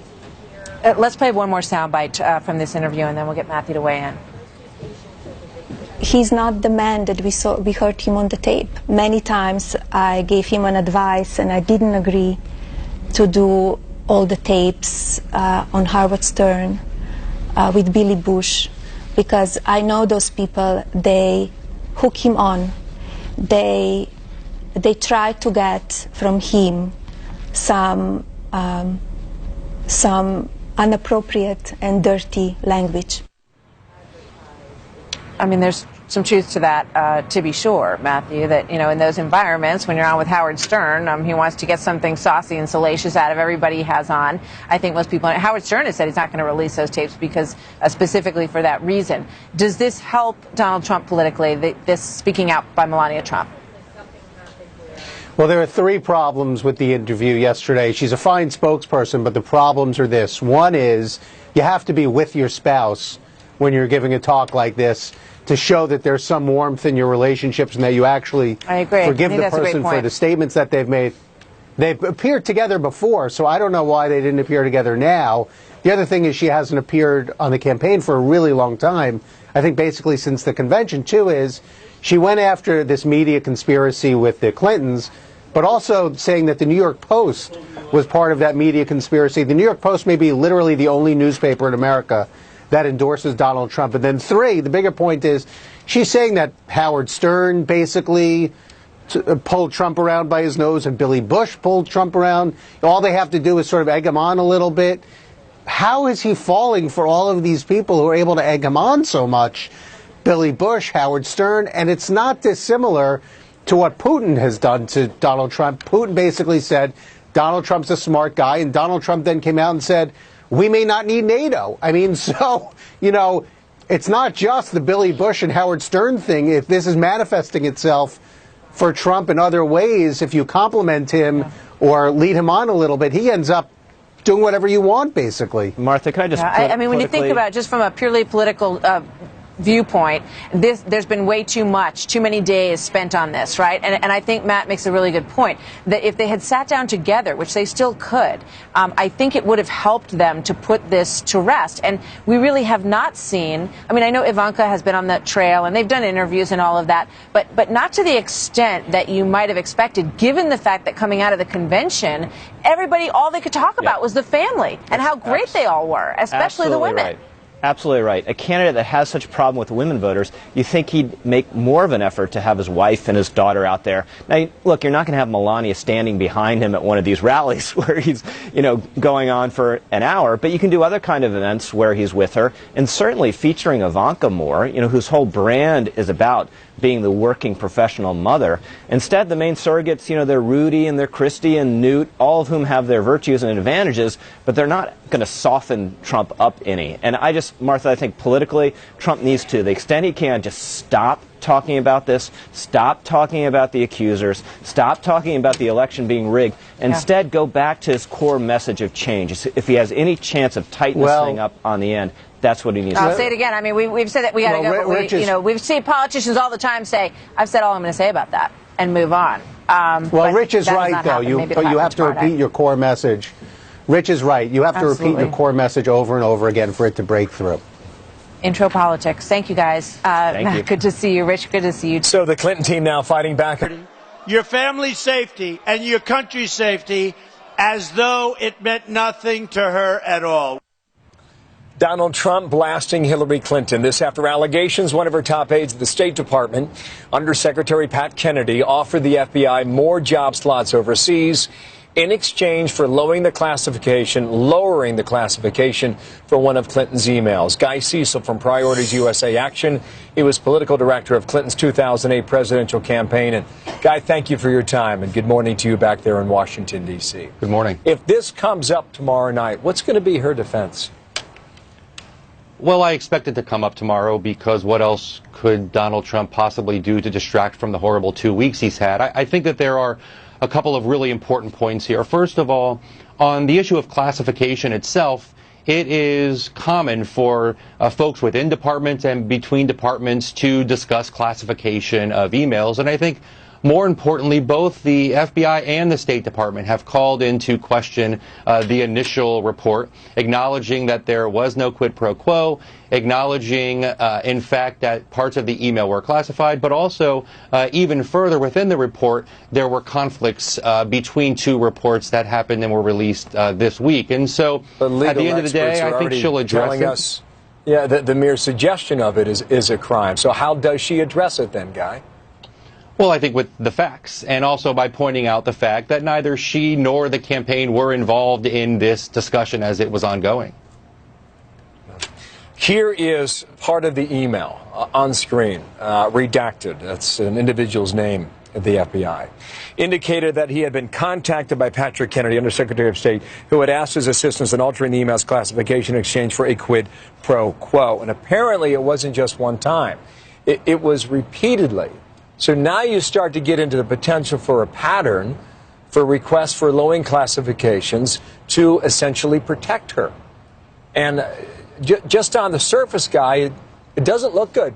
Let's play one more soundbite from this interview, and then we'll get Matthew to weigh in. He's not the man that we heard him on the tape. Many times I gave him an advice and I didn't agree to do all the tapes on Howard Stern with Billy Bush, because I know those people, they hook him on. They try to get from him some inappropriate and dirty language. I mean, there's some truth to that, to be sure, Matthew, that, you know, in those environments, when you're on with Howard Stern, he wants to get something saucy and salacious out of everybody he has on. I think most people, Howard Stern has said he's not going to release those tapes because specifically for that reason. Does this help Donald Trump politically, this speaking out by Melania Trump? Well, there are three problems with the interview yesterday. She's a fine spokesperson, but the problems are this. One is you have to be with your spouse when you're giving a talk like this to show that there's some warmth in your relationships and that you actually forgive the person for the statements that they've made. They've appeared together before, so I don't know why they didn't appear together now. The other thing is she hasn't appeared on the campaign for a really long time. I think basically since the convention, too, is she went after this media conspiracy with the Clintons, but also saying that the New York Post was part of that media conspiracy. The New York Post may be literally the only newspaper in America that endorses Donald Trump. And then three, the bigger point is she's saying that Howard Stern basically pulled Trump around by his nose and Billy Bush pulled Trump around. All they have to do is sort of egg him on a little bit. How is he falling for all of these people who are able to egg him on so much? Billy Bush, Howard Stern, and it's not dissimilar to what Putin has done to Donald Trump. Putin basically said Donald Trump's a smart guy, and Donald Trump then came out and said, we may not need NATO. I mean, so, you know, it's not just the Billy Bush and Howard Stern thing. If this is manifesting itself for Trump in other ways, if you compliment him or lead him on a little bit, he ends up doing whatever you want, basically. Martha, can I just... I mean, when you think about it, just from a purely political viewpoint, there's been way too many days spent on this, right? And I think Matt makes a really good point, that if they had sat down together, which they still could, I think it would have helped them to put this to rest. And we really have not seen, I mean, I know Ivanka has been on that trail, and they've done interviews and all of that, but not to the extent that you might have expected, given the fact that coming out of the convention, everybody, all they could talk about was the family and how great they all were, especially the women. Right. Absolutely right. A candidate that has such a problem with women voters, you think he'd make more of an effort to have his wife and his daughter out there. Now, look, you're not going to have Melania standing behind him at one of these rallies where he's, you know, going on for an hour, but you can do other kind of events where he's with her, and certainly featuring Ivanka more, you know, whose whole brand is about being the working professional mother. Instead, the main surrogates, you know, they're Rudy and they're Christy and Newt, all of whom have their virtues and advantages, but they're not going to soften Trump up any. And Martha, I think politically, Trump needs to, the extent he can, just stop talking about this, stop talking about the accusers, stop talking about the election being rigged, and instead go back to his core message of change. If he has any chance of tightening this thing up on the end, that's what he needs to do. I'll say it again. I mean, we've said that we got to go, but you know, we've seen politicians all the time say, I've said all I'm going to say about that, and move on. Well, Rich is right, though. You have to repeat your core message. Rich is right. You have to repeat your core message over and over again for it to break through. Intro politics. Thank you, guys. Thank you. Good to see you, Rich. Good to see you. So the Clinton team now fighting back. Your family's safety and your country's safety as though it meant nothing to her at all. Donald Trump blasting Hillary Clinton. This after allegations one of her top aides at the State Department, Undersecretary Pat Kennedy, offered the FBI more job slots overseas in exchange for lowering the classification for one of Clinton's emails. Guy Cecil from Priorities USA Action. He was political director of Clinton's 2008 presidential campaign. And Guy, thank you for your time, and good morning to you back there in Washington, D.C. Good morning. If this comes up tomorrow night, what's going to be her defense? Well, I expect it to come up tomorrow because what else could Donald Trump possibly do to distract from the horrible 2 weeks he's had? I think that there are a couple of really important points here. First of all, on the issue of classification itself, it is common for folks within departments and between departments to discuss classification of emails. And I think more importantly, both the FBI and the State Department have called into question the initial report, acknowledging that there was no quid pro quo, acknowledging, in fact, that parts of the email were classified, but also even further within the report, there were conflicts between two reports that happened and were released this week. And so at the end of the day, I think she'll address it. Yeah, the mere suggestion of it is a crime. So how does she address it then, Guy? Well, I think with the facts, and also by pointing out the fact that neither she nor the campaign were involved in this discussion as it was ongoing. Here is part of the email on screen, redacted. That's an individual's name at the FBI. Indicated that he had been contacted by Patrick Kennedy, Undersecretary of State, who had asked his assistance in altering the email's classification in exchange for a quid pro quo. And apparently it wasn't just one time. It was repeatedly. So now you start to get into the potential for a pattern for requests for low-end classifications to essentially protect her. And just on the surface, Guy, it doesn't look good.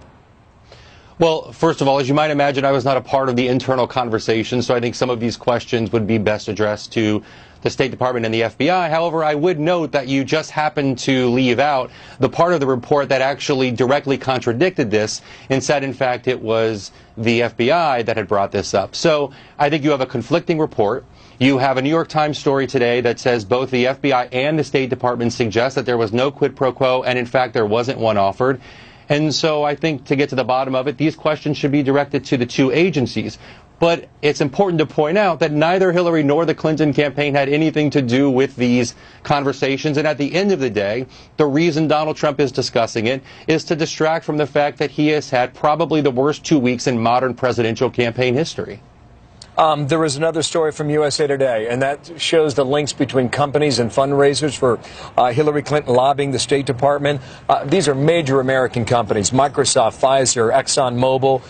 Well, first of all, as you might imagine, I was not a part of the internal conversation, so I think some of these questions would be best addressed to the State Department and the FBI. However, I would note that you just happened to leave out the part of the report that actually directly contradicted this and said, in fact, it was the FBI that had brought this up. So I think you have a conflicting report. You have a New York Times story today that says both the FBI and the State Department suggest that there was no quid pro quo, and in fact, there wasn't one offered. And so I think to get to the bottom of it, these questions should be directed to the two agencies. But it's important to point out that neither Hillary nor the Clinton campaign had anything to do with these conversations. And at the end of the day, the reason Donald Trump is discussing it is to distract from the fact that he has had probably the worst 2 weeks in modern presidential campaign history. There was another story from USA Today, and that shows the links between companies and fundraisers for Hillary Clinton lobbying the State Department. These are major American companies: Microsoft, Pfizer, ExxonMobil,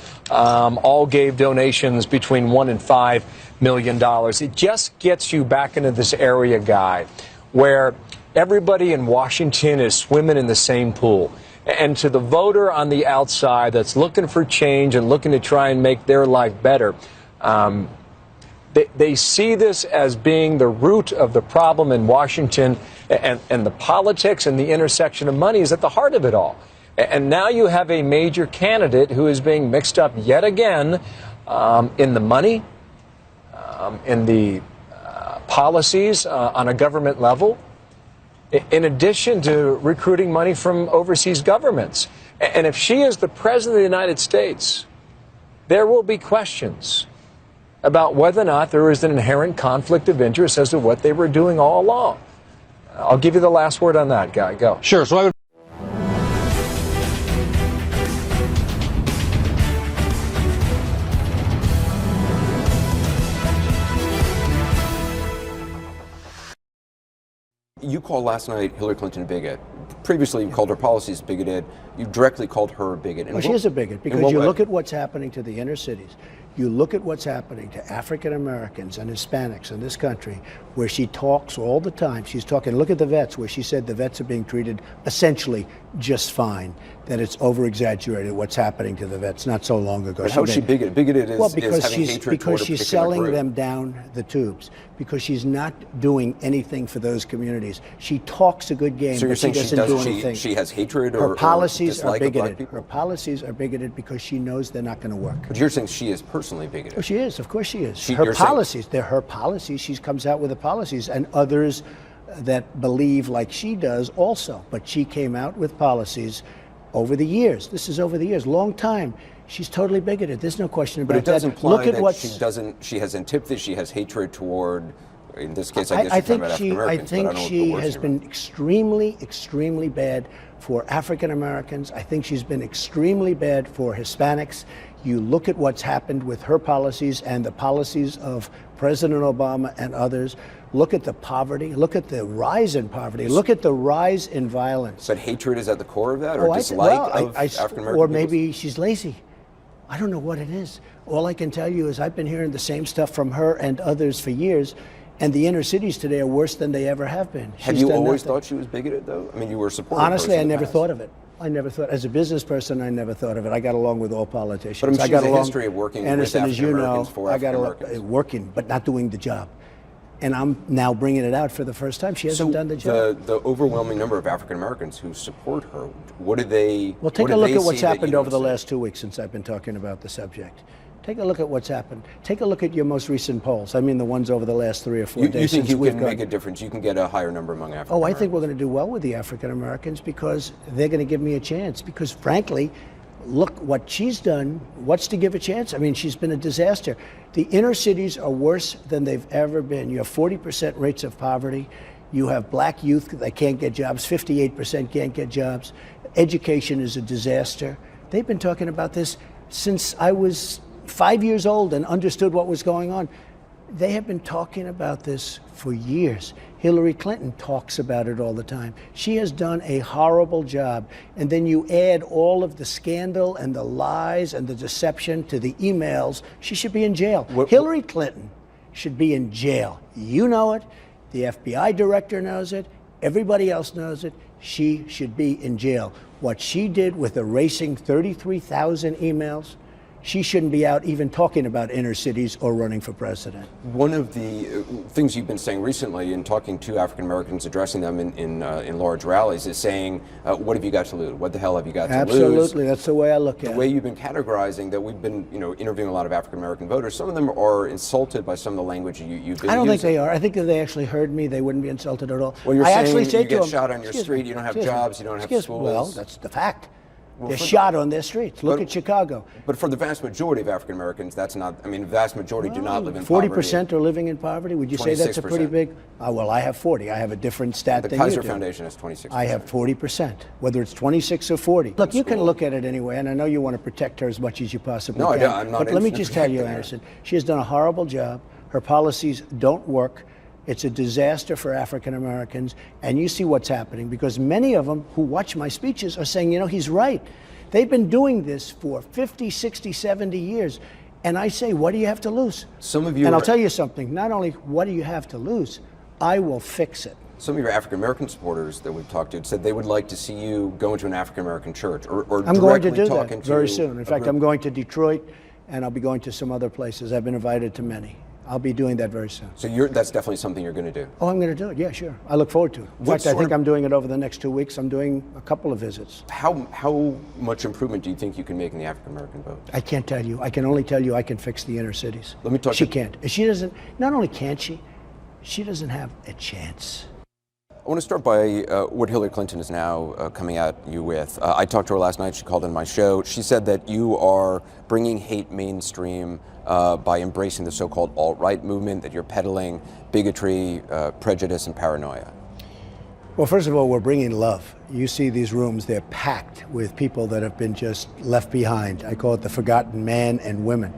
all gave donations between $1 and $5 million. It just gets you back into this area, Guy, where everybody in Washington is swimming in the same pool. And to the voter on the outside that's looking for change and looking to try and make their life better, they see this as being the root of the problem in Washington, and the politics and the intersection of money is at the heart of it all. And now you have a major candidate who is being mixed up yet again in the money, in the policies on a government level, in addition to recruiting money from overseas governments. And if she is the President of the United States, there will be questions about whether or not there is an inherent conflict of interest as to what they were doing all along. I'll give you the last word on that, Guy. Go. Sure. So I would. You called last night Hillary Clinton a bigot. Previously, you called her policies bigoted. You directly called her a bigot. Well, she is a bigot because you look at what's happening to the inner cities. You look at what's happening to African Americans and Hispanics in this country, where she talks all the time. She's talking, look at the vets, where she said the vets are being treated essentially just fine, that it's over-exaggerated what's happening to the vets not so long ago. But how is she bigoted? Bigoted is, well, because having hatred toward a she's particular selling group. them down the tubes, because she's not doing anything for those communities. She talks a good game, So you're but she saying doesn't do anything. she has hatred Her or policies are dislike of black bigoted. people? Her policies are bigoted because she knows they're not going to work. But you're saying she is personally bigoted. Oh, she is. Of course she is. You're Her saying- policies, they're her policies. She comes out with the policies, and others that believe like she does also. But she came out with policies over the years. This is over the years, long time. She's totally bigoted. There's no question about But it does that. imply Look at that what's, she has antipathy, she has hatred toward, in this case, I guess I you're talking think about she, African I Americans, but I think don't know what she the words has here. been extremely, extremely bad for African Americans. I think she's been extremely bad for Hispanics. You look at what's happened with her policies and the policies of President Obama and others. Look at the poverty. Look at the rise in poverty. Look at the rise in violence. But hatred is at the core of that, or Oh, dislike well, of African American or people? maybe she's lazy. I don't know what it is. All I can tell you is I've been hearing the same stuff from her and others for years. And the inner cities today are worse than they ever have been. Have you always thought she was bigoted, though? I mean, you were supportive. Honestly, I never thought of it. I never thought, as a business person, I never thought of it. I got along with all politicians. But I mean, she got has a along, history of working Anderson, with as you know, African-Americans for I got African-Americans. working, but not doing the job. And I'm now bringing it out for the first time. She hasn't done the job. The overwhelming number of African Americans who support her, what do they? Well, take a look at what's happened over the last 2 weeks since I've been talking about the subject. Take a look at what's happened. Take a look at your most recent polls. I mean, the ones over the last 3 or 4 days. You think since you we've can gone. make a difference? You can get a higher number among African Oh, I Americans? think we're going to do well with the African Americans because they're going to give me a chance. Because frankly, look what she's done. What's to give a chance? I mean, she's been a disaster. The inner cities are worse than they've ever been. You have 40% rates of poverty. You have black youth that can't get jobs. 58% can't get jobs. Education is a disaster. They've been talking about this since I was 5 years old and understood what was going on. They have been talking about this for years. Hillary Clinton talks about it all the time. She has done a horrible job. And then you add all of the scandal and the lies and the deception to the emails. She should be in jail. Hillary Clinton should be in jail. You know it. The FBI director knows it. Everybody else knows it. She should be in jail. What she did with erasing 33,000 emails, she shouldn't be out even talking about inner cities or running for president. One of the things you've been saying recently in talking to African Americans, addressing them in large rallies, is saying, what have you got to lose? What the hell have you got to lose? Absolutely, that's the way I look at it. The way you've been categorizing that, we've been interviewing a lot of African American voters. Some of them are insulted by some of the language you've been using. I don't think they are. I think if they actually heard me, they wouldn't be insulted at all. Well, you're I saying actually say you to get them, shot on your street, you don't have jobs, you don't have schools. Well, that's the fact. Well, They're shot on their streets. Look at Chicago. But for the vast majority of African Americans, that's not. I mean, the vast majority do not live in poverty. 40% are living in poverty. Would you say that's a pretty 26%. big? Well, I have 40. I have a different stat The than you Kaiser do. Foundation has 26%. I have 40%. Whether it's 26 or 40. Look, you can look at it anyway, and I know you want to protect her as much as you possibly No, can. I'm not but let me interested in just tell you, protecting her. Anderson, she has done a horrible job. Her policies don't work. It's a disaster for African Americans, and you see what's happening because many of them who watch my speeches are saying, he's right. They've been doing this for 50, 60, 70 years. And I say, what do you have to lose? Some of you And I'll are- tell you something, not only what do you have to lose, I will fix it. Some of your African American supporters that we've talked to said they would like to see you go into an African American church or I'm going to directly do talk that into very soon. In a fact, group. I'm going to Detroit, and I'll be going to some other places. I've been invited to many. I'll be doing that very soon. So that's definitely something you're going to do. Oh, I'm going to do it. Yeah, sure. I look forward to it. In What fact, I sort think of- I'm doing it over the next 2 weeks. I'm doing a couple of visits. How much improvement do you think you can make in the African American vote? I can't tell you. I can only tell you I can fix the inner cities. Let me talk She to- can't. She doesn't. Not only can't she doesn't have a chance. I want to start by what Hillary Clinton is now coming at you with. I talked to her last night. She called in my show. She said that you are bringing hate mainstream by embracing the so-called alt-right movement, that you're peddling bigotry, prejudice, and paranoia. Well, first of all, we're bringing love. You see these rooms, they're packed with people that have been just left behind. I call it the forgotten man and women.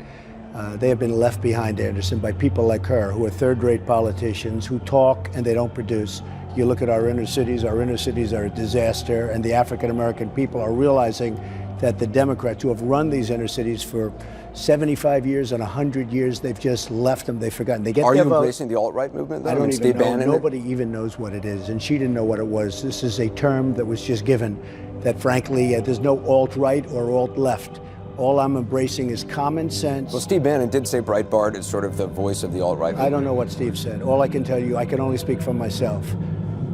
They have been left behind, Anderson, by people like her who are third-rate politicians who talk and they don't produce. You look at our inner cities are a disaster, and the African-American people are realizing that the Democrats who have run these inner cities for 75 years and 100 years, they've just left them, they've forgotten. They get Are their you vote. embracing the alt-right movement, though? I don't mean, even Steve know. Bannon? Nobody even knows what it is, and she didn't know what it was. This is a term that was just given that, frankly, there's no alt-right or alt-left. All I'm embracing is common sense. Well, Steve Bannon did say Breitbart is sort of the voice of the alt-right movement. I don't know what Steve said. All I can tell you, I can only speak for myself.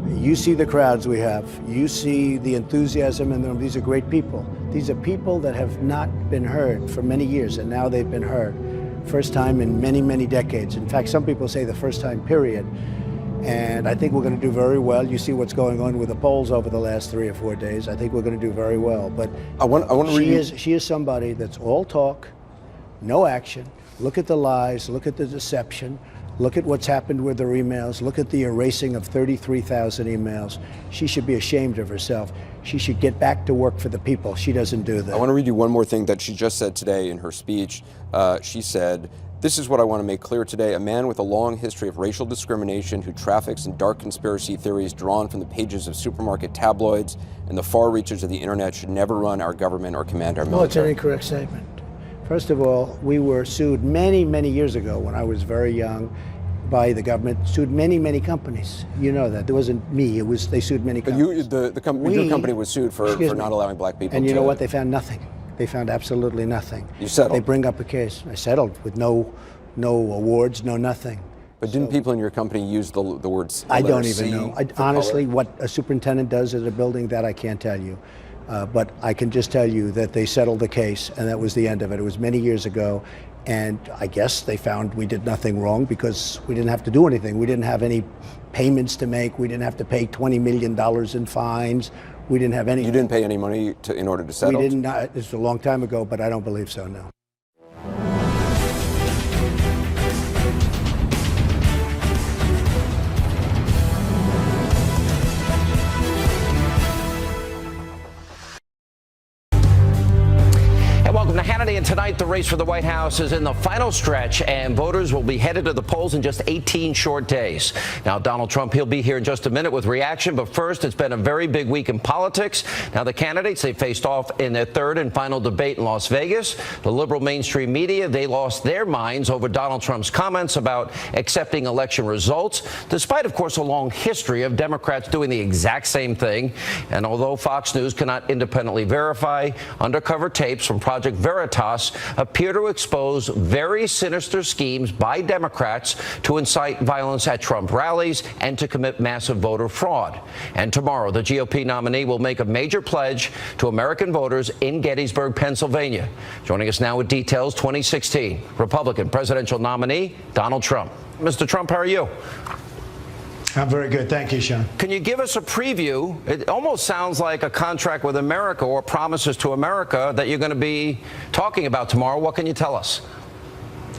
You see the crowds we have. You see the enthusiasm in them. These are great people. These are people that have not been heard for many years, and now they've been heard. First time in many, many decades. In fact, some people say the first time, period. And I think we're going to do very well. You see what's going on with the polls over the last 3 or 4 days. I think we're going to do very well. But I want to read she is somebody that's all talk, no action. Look at the lies. Look at the deception. Look at what's happened with her emails. Look at the erasing of 33,000 emails. She should be ashamed of herself. She should get back to work for the people. She doesn't do that. I want to read you one more thing that she just said today in her speech. She said, "This is what I want to make clear today. A man with a long history of racial discrimination who traffics in dark conspiracy theories drawn from the pages of supermarket tabloids and the far reaches of the internet should never run our government or command our No, it's an military." incorrect statement. First of all, we were sued many, many years ago when I was very young. by the government, sued many, many companies. You know that. It wasn't me. They sued many companies. But your company was sued for not allowing black people. And you know what? They found nothing. They found absolutely nothing. You settled. They bring up a case. I settled with no awards, no nothing. But didn't people in your company use the words? I don't even know. Honestly, what a superintendent does at a building, that I can't tell you. But I can just tell you that they settled the case, and that was the end of it. It was many years ago, and I guess they found we did nothing wrong because we didn't have to do anything. We didn't have any payments to make. We didn't have to pay $20 million in fines. We didn't have any. You didn't pay any money in order to settle? We didn't. It's a long time ago, but I don't believe so, no. Welcome to Hannity, and tonight the race for the White House is in the final stretch, and voters will be headed to the polls in just 18 short days. Now, Donald Trump, he'll be here in just a minute with reaction, but first, it's been a very big week in politics. Now, the candidates, they faced off in their third and final debate in Las Vegas. The liberal mainstream media, they lost their minds over Donald Trump's comments about accepting election results, despite, of course, a long history of Democrats doing the exact same thing. And although Fox News cannot independently verify, undercover tapes from Project Veritas appear to expose very sinister schemes by Democrats to incite violence at Trump rallies and to commit massive voter fraud. And tomorrow, the GOP nominee will make a major pledge to American voters in Gettysburg, Pennsylvania. Joining us now with details, 2016 Republican presidential nominee Donald Trump. Mr. Trump, how are you? I'm very good. Thank you, Sean. Can you give us a preview? It almost sounds like a contract with America or promises to America that you're going to be talking about tomorrow. What can you tell us?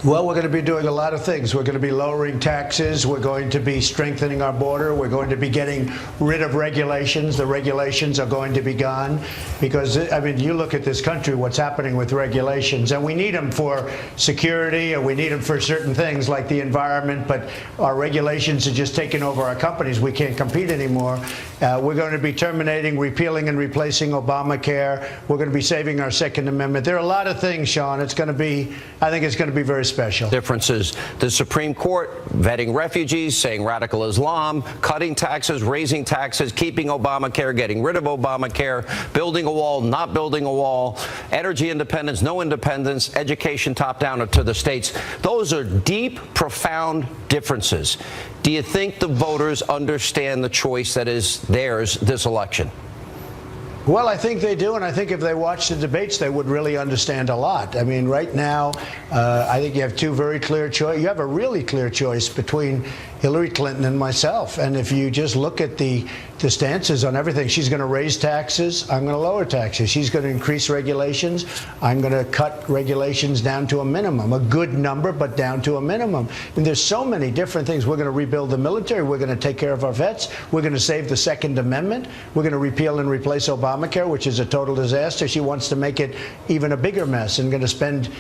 Well, we're going to be doing a lot of things. We're going to be lowering taxes. We're going to be strengthening our border. We're going to be getting rid of regulations. The regulations are going to be gone because, I mean, you look at this country, what's happening with regulations, and we need them for security and we need them for certain things like the environment, but our regulations are just taking over our companies. We can't compete anymore. We're going to be terminating, repealing, and replacing Obamacare. We're going to be saving our Second Amendment. There are a lot of things, Sean. It's going to be, I think it's going to be very special. Differences. The Supreme Court vetting refugees, saying radical Islam, cutting taxes, raising taxes, keeping Obamacare, getting rid of Obamacare, building a wall, not building a wall, energy independence, no independence, education top down to the states. Those are deep, profound differences. Do you think the voters understand the choice that is theirs this election? Well, I think they do, and I think if they watch the debates, they would really understand a lot. I mean, right now, I think you have two very clear choices. You have a really clear choice between Hillary Clinton and myself. And if you just look at the stances on everything, she's going to raise taxes, I'm going to lower taxes. She's going to increase regulations, I'm going to cut regulations down to a minimum, a good number, but down to a minimum. And there's so many different things. We're going to rebuild the military, we're going to take care of our vets, we're going to save the Second Amendment, we're going to repeal and replace Obamacare, which is a total disaster. She wants to make it even a bigger mess and going to spend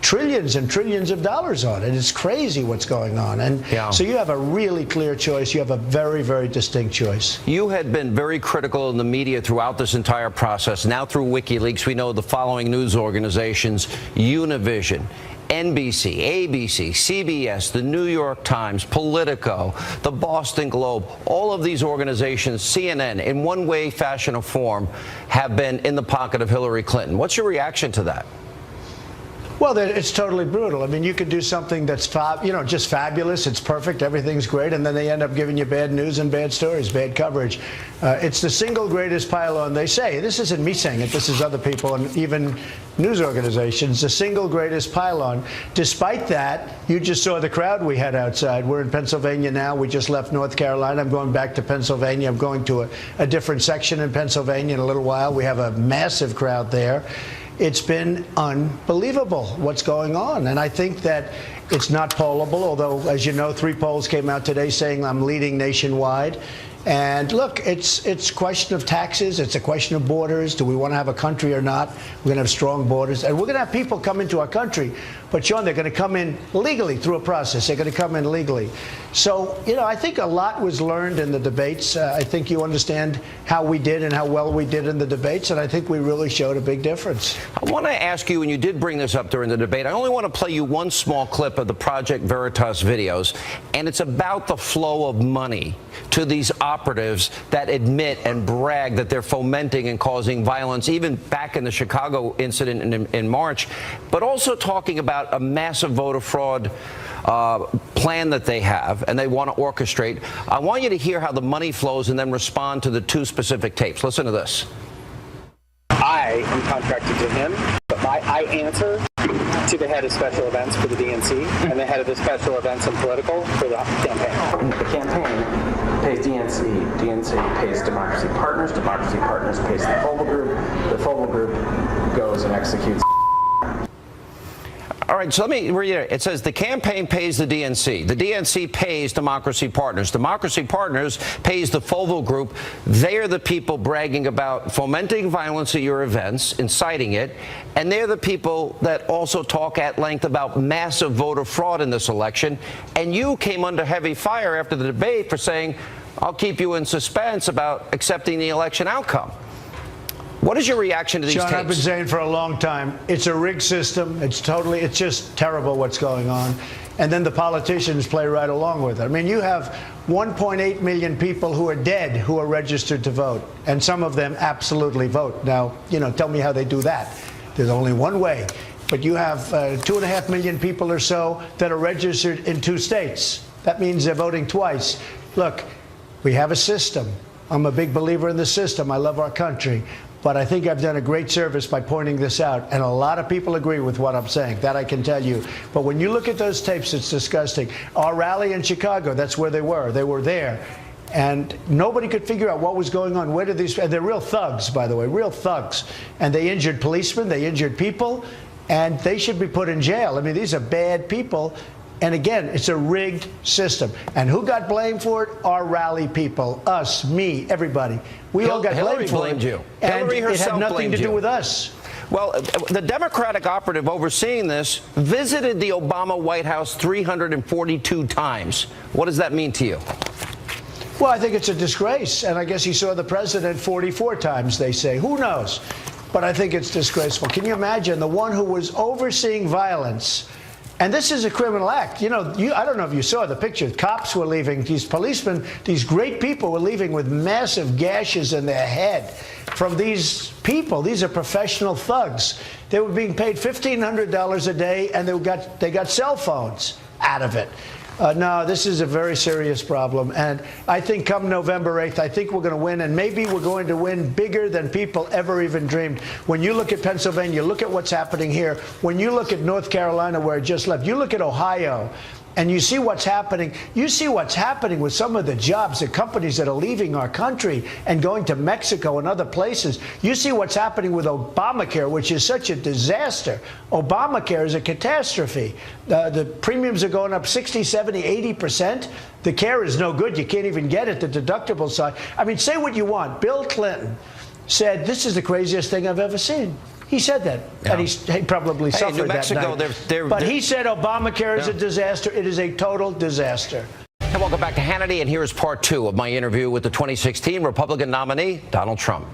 trillions and trillions of dollars on it. It's crazy what's going on. And so you have a really clear choice. You have a very, very distinct choice. You had been very critical in the media throughout this entire process. Now through WikiLeaks, we know the following news organizations: Univision, NBC, ABC, CBS, the New York Times, Politico, the Boston Globe, all of these organizations, CNN, in one way, fashion, or form, have been in the pocket of Hillary Clinton. What's your reaction to that? Well, it's totally brutal. I mean, you could do something that's, just fabulous. It's perfect. Everything's great. And then they end up giving you bad news and bad stories, bad coverage. It's the single greatest pylon, they say. This isn't me saying it. This is other people and even news organizations. The single greatest pylon. Despite that, you just saw the crowd we had outside. We're in Pennsylvania now. We just left North Carolina. I'm going back to Pennsylvania. I'm going to a different section in Pennsylvania in a little while. We have a massive crowd there. It's been unbelievable what's going on. And I think that it's not pollable, although, as you know, 3 polls came out today saying I'm leading nationwide. And look, it's a question of taxes. It's a question of borders. Do we want to have a country or not? We're going to have strong borders. And we're going to have people come into our country. But, Sean, they're going to come in legally through a process. They're going to come in legally. So, I think a lot was learned in the debates. I think you understand how we did and how well we did in the debates. And I think we really showed a big difference. I want to ask you, and you did bring this up during the debate, I only want to play you one small clip of the Project Veritas videos. And it's about the flow of money to these operatives that admit and brag that they're fomenting and causing violence, even back in the Chicago incident in March, but also talking about a massive voter fraud plan that they have and they want to orchestrate. I want you to hear how the money flows and then respond to the two specific tapes. Listen to this. I am contracted to him, but I answer to the head of special events for the DNC and the head of the special events and political for the campaign. The campaign pays DNC, DNC pays Democracy Partners pays the Fogle Group goes and executes. All right, so let me read it. It says the campaign pays the DNC pays Democracy Partners pays the Fogle Group. They're the people bragging about fomenting violence at your events, inciting it, and they're the people that also talk at length about massive voter fraud in this election. And you came under heavy fire after the debate for saying, I'll keep you in suspense about accepting the election outcome. What is your reaction to these Sean, tapes? I've been saying for a long time, it's a rigged system. It's just terrible what's going on. And then the politicians play right along with it. I mean, you have 1.8 million people who are dead who are registered to vote, and some of them absolutely vote. Now, tell me how they do that. There's only one way. But you have 2.5 million people or so that are registered in 2 states. That means they're voting twice. Look, we have a system. I'm a big believer in the system. I love our country. But I think I've done a great service by pointing this out. And a lot of people agree with what I'm saying. That I can tell you. But when you look at those tapes, it's disgusting. Our rally in Chicago, that's where they were. They were there. And nobody could figure out what was going on. Where did these... And they're real thugs, by the way, real thugs. And they injured policemen. They injured people. And they should be put in jail. I mean, these are bad people. And again, it's a rigged system. And who got blamed for it? Our rally people. Us, me, everybody. We all got blamed for it. You. And Hillary herself it had nothing to do you. with us. Well, the Democratic operative overseeing this visited the Obama White House 342 times. What does that mean to you? Well, I think it's a disgrace. And I guess he saw the president 44 times, they say. Who knows? But I think it's disgraceful. Can you imagine the one who was overseeing violence? And this is a criminal act. I don't know if you saw the picture. Cops were leaving. These policemen, these great people were leaving with massive gashes in their head from these people. These are professional thugs. They were being paid $1,500 a day, and they got cell phones out of it. No, this is a very serious problem. And I think come November 8th, I think we're going to win. And maybe we're going to win bigger than people ever even dreamed. When you look at Pennsylvania, look at what's happening here. When you look at North Carolina, where it just left, you look at Ohio. And you see what's happening. You see what's happening with some of the jobs, the companies that are leaving our country and going to Mexico and other places. You see what's happening with Obamacare, which is such a disaster. Obamacare is a catastrophe. The premiums are going up 60, 70, 80%. The care is no good. You can't even get it, the deductible side. I mean, say what you want. Bill Clinton said, this is the craziest thing I've ever seen. He said that, and he probably suffered New Mexico, that night. But he said Obamacare is a disaster. It is a total disaster. And welcome back to Hannity, and here's part 2 of my interview with the 2016 Republican nominee, Donald Trump.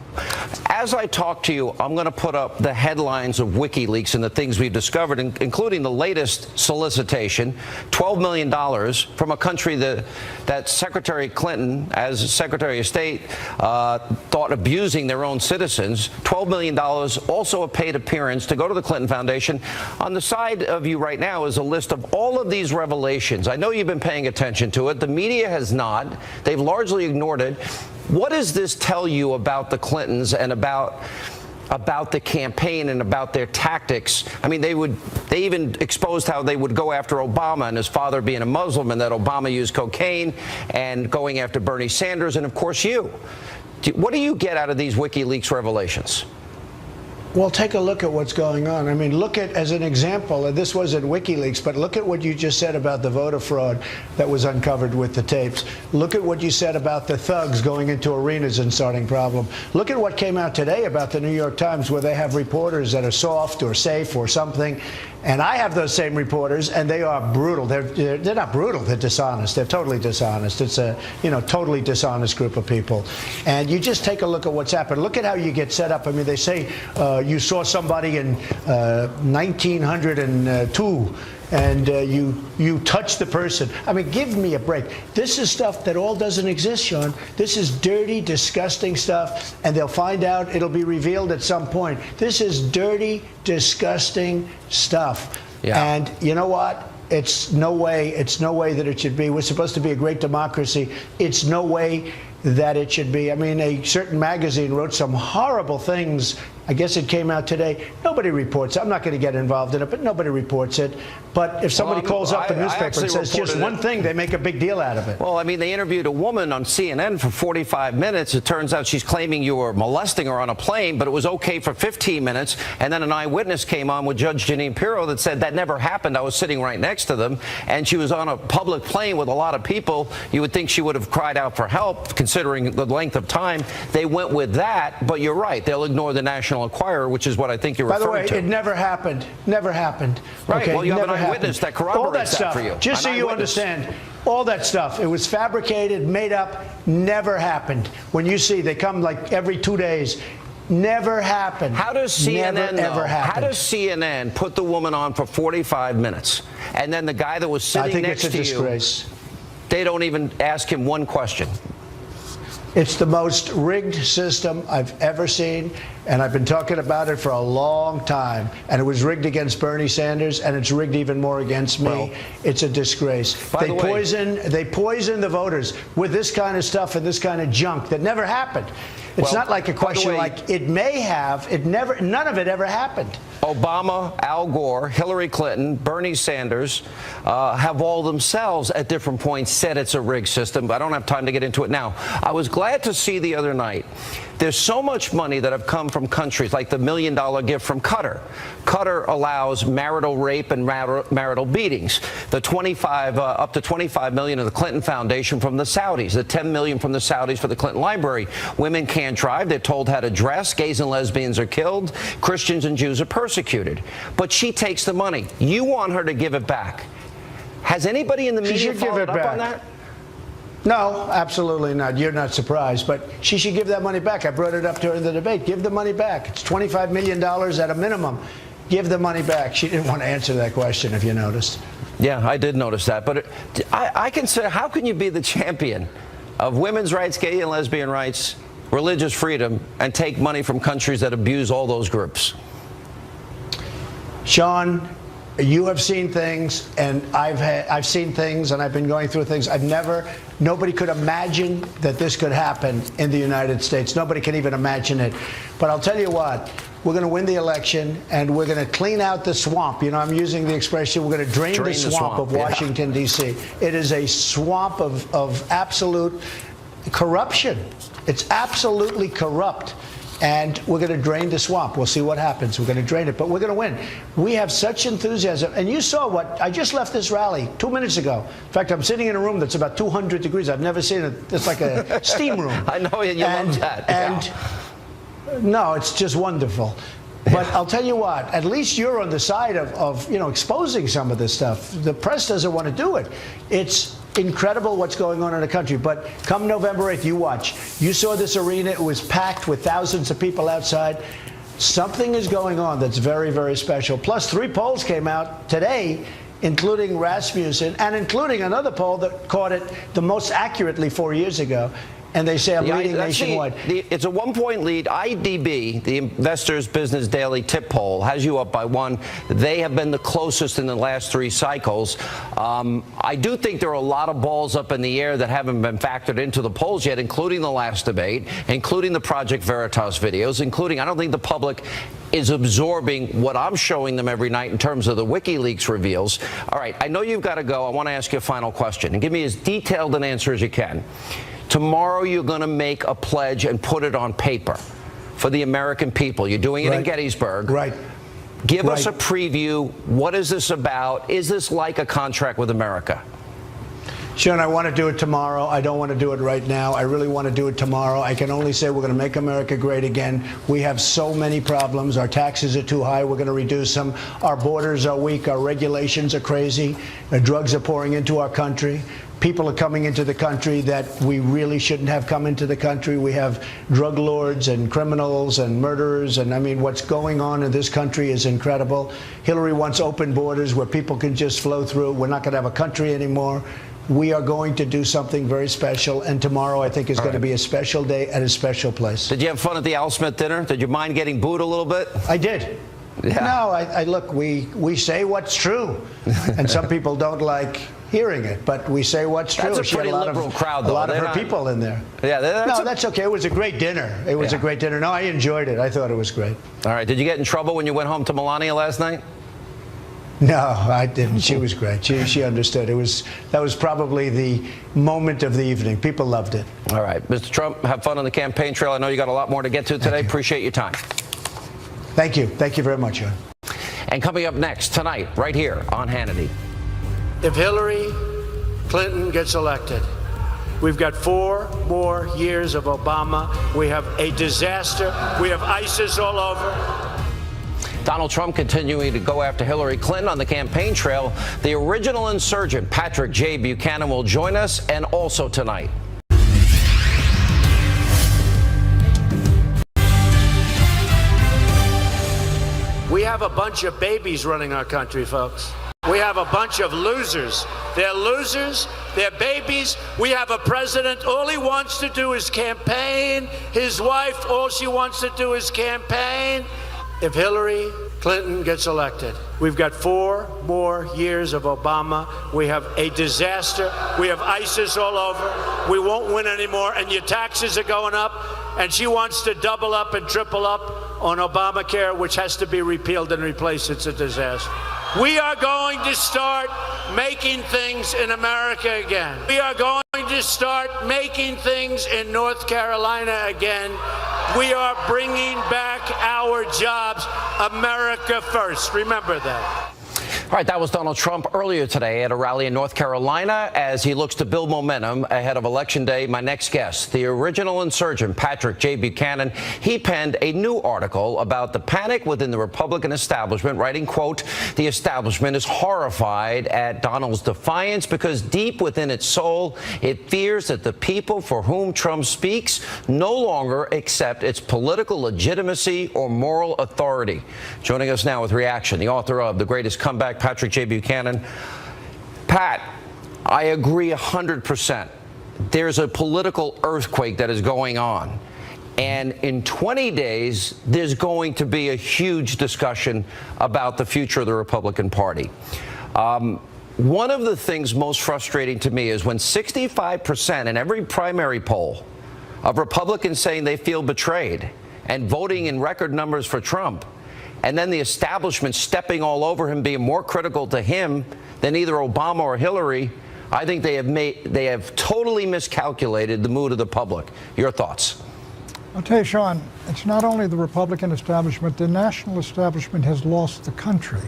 As I talk to you, I'm going to put up the headlines of WikiLeaks and the things we've discovered, including the latest solicitation, $12 million from a country that Secretary Clinton, as Secretary of State, thought abusing their own citizens. $12 million, also a paid appearance to go to the Clinton Foundation. On the side of you right now is a list of all of these revelations. I know you've been paying attention to it. The media has not. They've largely ignored it. What does this tell you about the Clintons and about the campaign and about their tactics? I mean, they even exposed how they would go after Obama and his father being a Muslim, and that Obama used cocaine, and going after Bernie Sanders and, of course, you. What do you get out of these WikiLeaks revelations? Well, take a look at what's going on. I mean, look at, as an example, and this wasn't WikiLeaks, but look at what you just said about the voter fraud that was uncovered with the tapes. Look at what you said about the thugs going into arenas and starting problem. Look at what came out today about the New York Times, where they have reporters that are soft or safe or something. And I have those same reporters, and they are brutal. They're not brutal. They're dishonest. They're totally dishonest. It's a totally dishonest group of people. And you just take a look at what's happened. Look at how you get set up. I mean, they say you saw somebody in 1902. And you touch the person. I mean, give me a break. This is stuff that all doesn't exist, Sean. This is dirty, disgusting stuff, and they'll find out. It'll be revealed at some point. This is dirty, disgusting stuff. Yeah. And you know what? It's no way that it should be. We're supposed to be a great democracy. It's no way that it should be. I mean, a certain magazine wrote some horrible things. I guess it came out today. Nobody reports it. I'm not going to get involved in it, but nobody reports it. But if somebody calls up the newspaper and says just one thing, they make a big deal out of it. Well, I mean, they interviewed a woman on CNN for 45 minutes. It turns out she's claiming you were molesting her on a plane, but it was okay for 15 minutes. And then an eyewitness came on with Judge Jeanine Pirro that said that never happened. I was sitting right next to them, and she was on a public plane with a lot of people. You would think she would have cried out for help, considering the length of time. They went with that, but you're right. They'll ignore the National Enquirer, which is what I think you're referring to. By the way, it never happened. Never happened. Right. Okay? Well, you have an eyewitness that corroborates that for you. Just so you understand, all that stuff, it was fabricated, made up, never happened. When you see, they come like every 2 days. Never happened. How does CNN ever happened. How does CNN put the woman on for 45 minutes, and then the guy that was sitting next to you? I think it's a disgrace. They don't even ask him one question. It's the most rigged system I've ever seen, and I've been talking about it for a long time. And it was rigged against Bernie Sanders, and it's rigged even more against me. Well, it's a disgrace. They poison the voters with this kind of stuff and this kind of junk that never happened. It's not like a question like it may have. It never. None of it ever happened. Obama, Al Gore, Hillary Clinton, Bernie Sanders have all themselves at different points said it's a rigged system, but I don't have time to get into it now. I was glad to see the other night there's so much money that have come from countries like the $1 million gift from Qatar. Qatar allows marital rape and marital beatings. The up to $25 million of the Clinton Foundation from the Saudis. The $10 million from the Saudis for the Clinton Library. Women can't drive. They're told how to dress. Gays and lesbians are killed. Christians and Jews are persecuted. But she takes the money. You want her to give it back. Has anybody in the media followed up on that? No, absolutely not. You're not surprised, but she should give that money back. I brought it up during the debate. Give the money back. It's $25 million at a minimum. Give the money back. She didn't want to answer that question, if you noticed. Yeah, I did notice that. But I consider, how can you be the champion of women's rights, gay and lesbian rights, religious freedom, and take money from countries that abuse all those groups? Sean, you have seen things, and I've seen things, and I've been going through things. Nobody could imagine that this could happen in the United States. Nobody can even imagine it. But I'll tell you what, we're going to win the election, and we're going to clean out the swamp. You know, I'm using the expression, we're going to drain the swamp of Washington, D.C. It is a swamp of absolute corruption. It's absolutely corrupt. And we're going to drain the swamp. We'll see what happens. We're going to drain it, but we're going to win. We have such enthusiasm. And you saw what I just left this rally 2 minutes ago. In fact, I'm sitting in a room that's about 200 degrees. I've never seen it. It's like a steam room. I know you love that. And no, it's just wonderful. But I'll tell you what, at least you're on the side of exposing some of this stuff. The press doesn't want to do it. It's incredible what's going on in the country. But come November 8th, you watch. You saw this arena. It was packed with thousands of people outside. Something is going on that's very, very special. Plus, 3 polls came out today, including Rasmussen, and including another poll that caught it the most accurately 4 years ago. And they say I'm leading nationwide. It's a 1-point lead. IDB, the Investors Business Daily Tip Poll, has you up by 1. They have been the closest in the last 3 cycles. I do think there are a lot of balls up in the air that haven't been factored into the polls yet, including the last debate, including the Project Veritas videos, including, I don't think the public is absorbing what I'm showing them every night in terms of the WikiLeaks reveals. All right, I know you've got to go. I want to ask you a final question, and give me as detailed an answer as you can. Tomorrow you're going to make a pledge and put it on paper for the American people. You're doing it in Gettysburg. Right. Give us a preview. What is this about? Is this like a contract with America? Sean, I want to do it tomorrow. I don't want to do it right now. I really want to do it tomorrow. I can only say we're going to make America great again. We have so many problems. Our taxes are too high. We're going to reduce them. Our borders are weak. Our regulations are crazy. The drugs are pouring into our country. People are coming into the country that we really shouldn't have come into the country. We have drug lords and criminals and murderers. And I mean, what's going on in this country is incredible. Hillary wants open borders where people can just flow through. We're not going to have a country anymore. We are going to do something very special, and tomorrow I think is going to be a special day at a special place. Did you have fun at the Al Smith dinner? Did you mind getting booed a little bit? I did. Yeah. No, I look, we say what's true, and some people don't like hearing it, but we say what's true. That's a pretty liberal crowd, though. A lot of her people in there. Yeah, that's okay. It was a great dinner. It was a great dinner. No, I enjoyed it. I thought it was great. All right. Did you get in trouble when you went home to Melania last night? No, I didn't. She was great. She understood. That was probably the moment of the evening. People loved it. All right. Mr. Trump, have fun on the campaign trail. I know you got a lot more to get to today. Appreciate your time. Thank you. Thank you very much, John. And coming up next tonight, right here on Hannity. If Hillary Clinton gets elected, we've got 4 more years of Obama. We have a disaster. We have ISIS all over. Donald Trump continuing to go after Hillary Clinton on the campaign trail. The original insurgent, Patrick J. Buchanan, will join us, and also tonight. We have a bunch of babies running our country, folks. We have a bunch of losers. They're losers. They're babies. We have a president. All he wants to do is campaign. His wife, all she wants to do is campaign. If Hillary Clinton gets elected, we've got 4 more years of Obama. We have a disaster. We have ISIS all over. We won't win anymore, and your taxes are going up. And she wants to double up and triple up on Obamacare, which has to be repealed and replaced. It's a disaster. We are going to start making things in America again. We are going to start making things in North Carolina again. We are bringing back our jobs. America first. Remember that. All right, that was Donald Trump earlier today at a rally in North Carolina as he looks to build momentum ahead of Election Day. My next guest, the original insurgent, Patrick J. Buchanan, he penned a new article about the panic within the Republican establishment, writing, quote, "The establishment is horrified at Donald's defiance because deep within its soul, it fears that the people for whom Trump speaks no longer accept its political legitimacy or moral authority." Joining us now with reaction, the author of The Greatest Comeback, Patrick J. Buchanan. Pat, I agree 100%. There's a political earthquake that is going on. And in 20 days, there's going to be a huge discussion about the future of the Republican Party. One of the things most frustrating to me is when 65% in every primary poll of Republicans saying they feel betrayed and voting in record numbers for Trump, and then the establishment stepping all over him, being more critical to him than either Obama or Hillary, I think they have totally miscalculated the mood of the public. Your thoughts? I'll tell you, Sean, it's not only the Republican establishment, the national establishment has lost the country.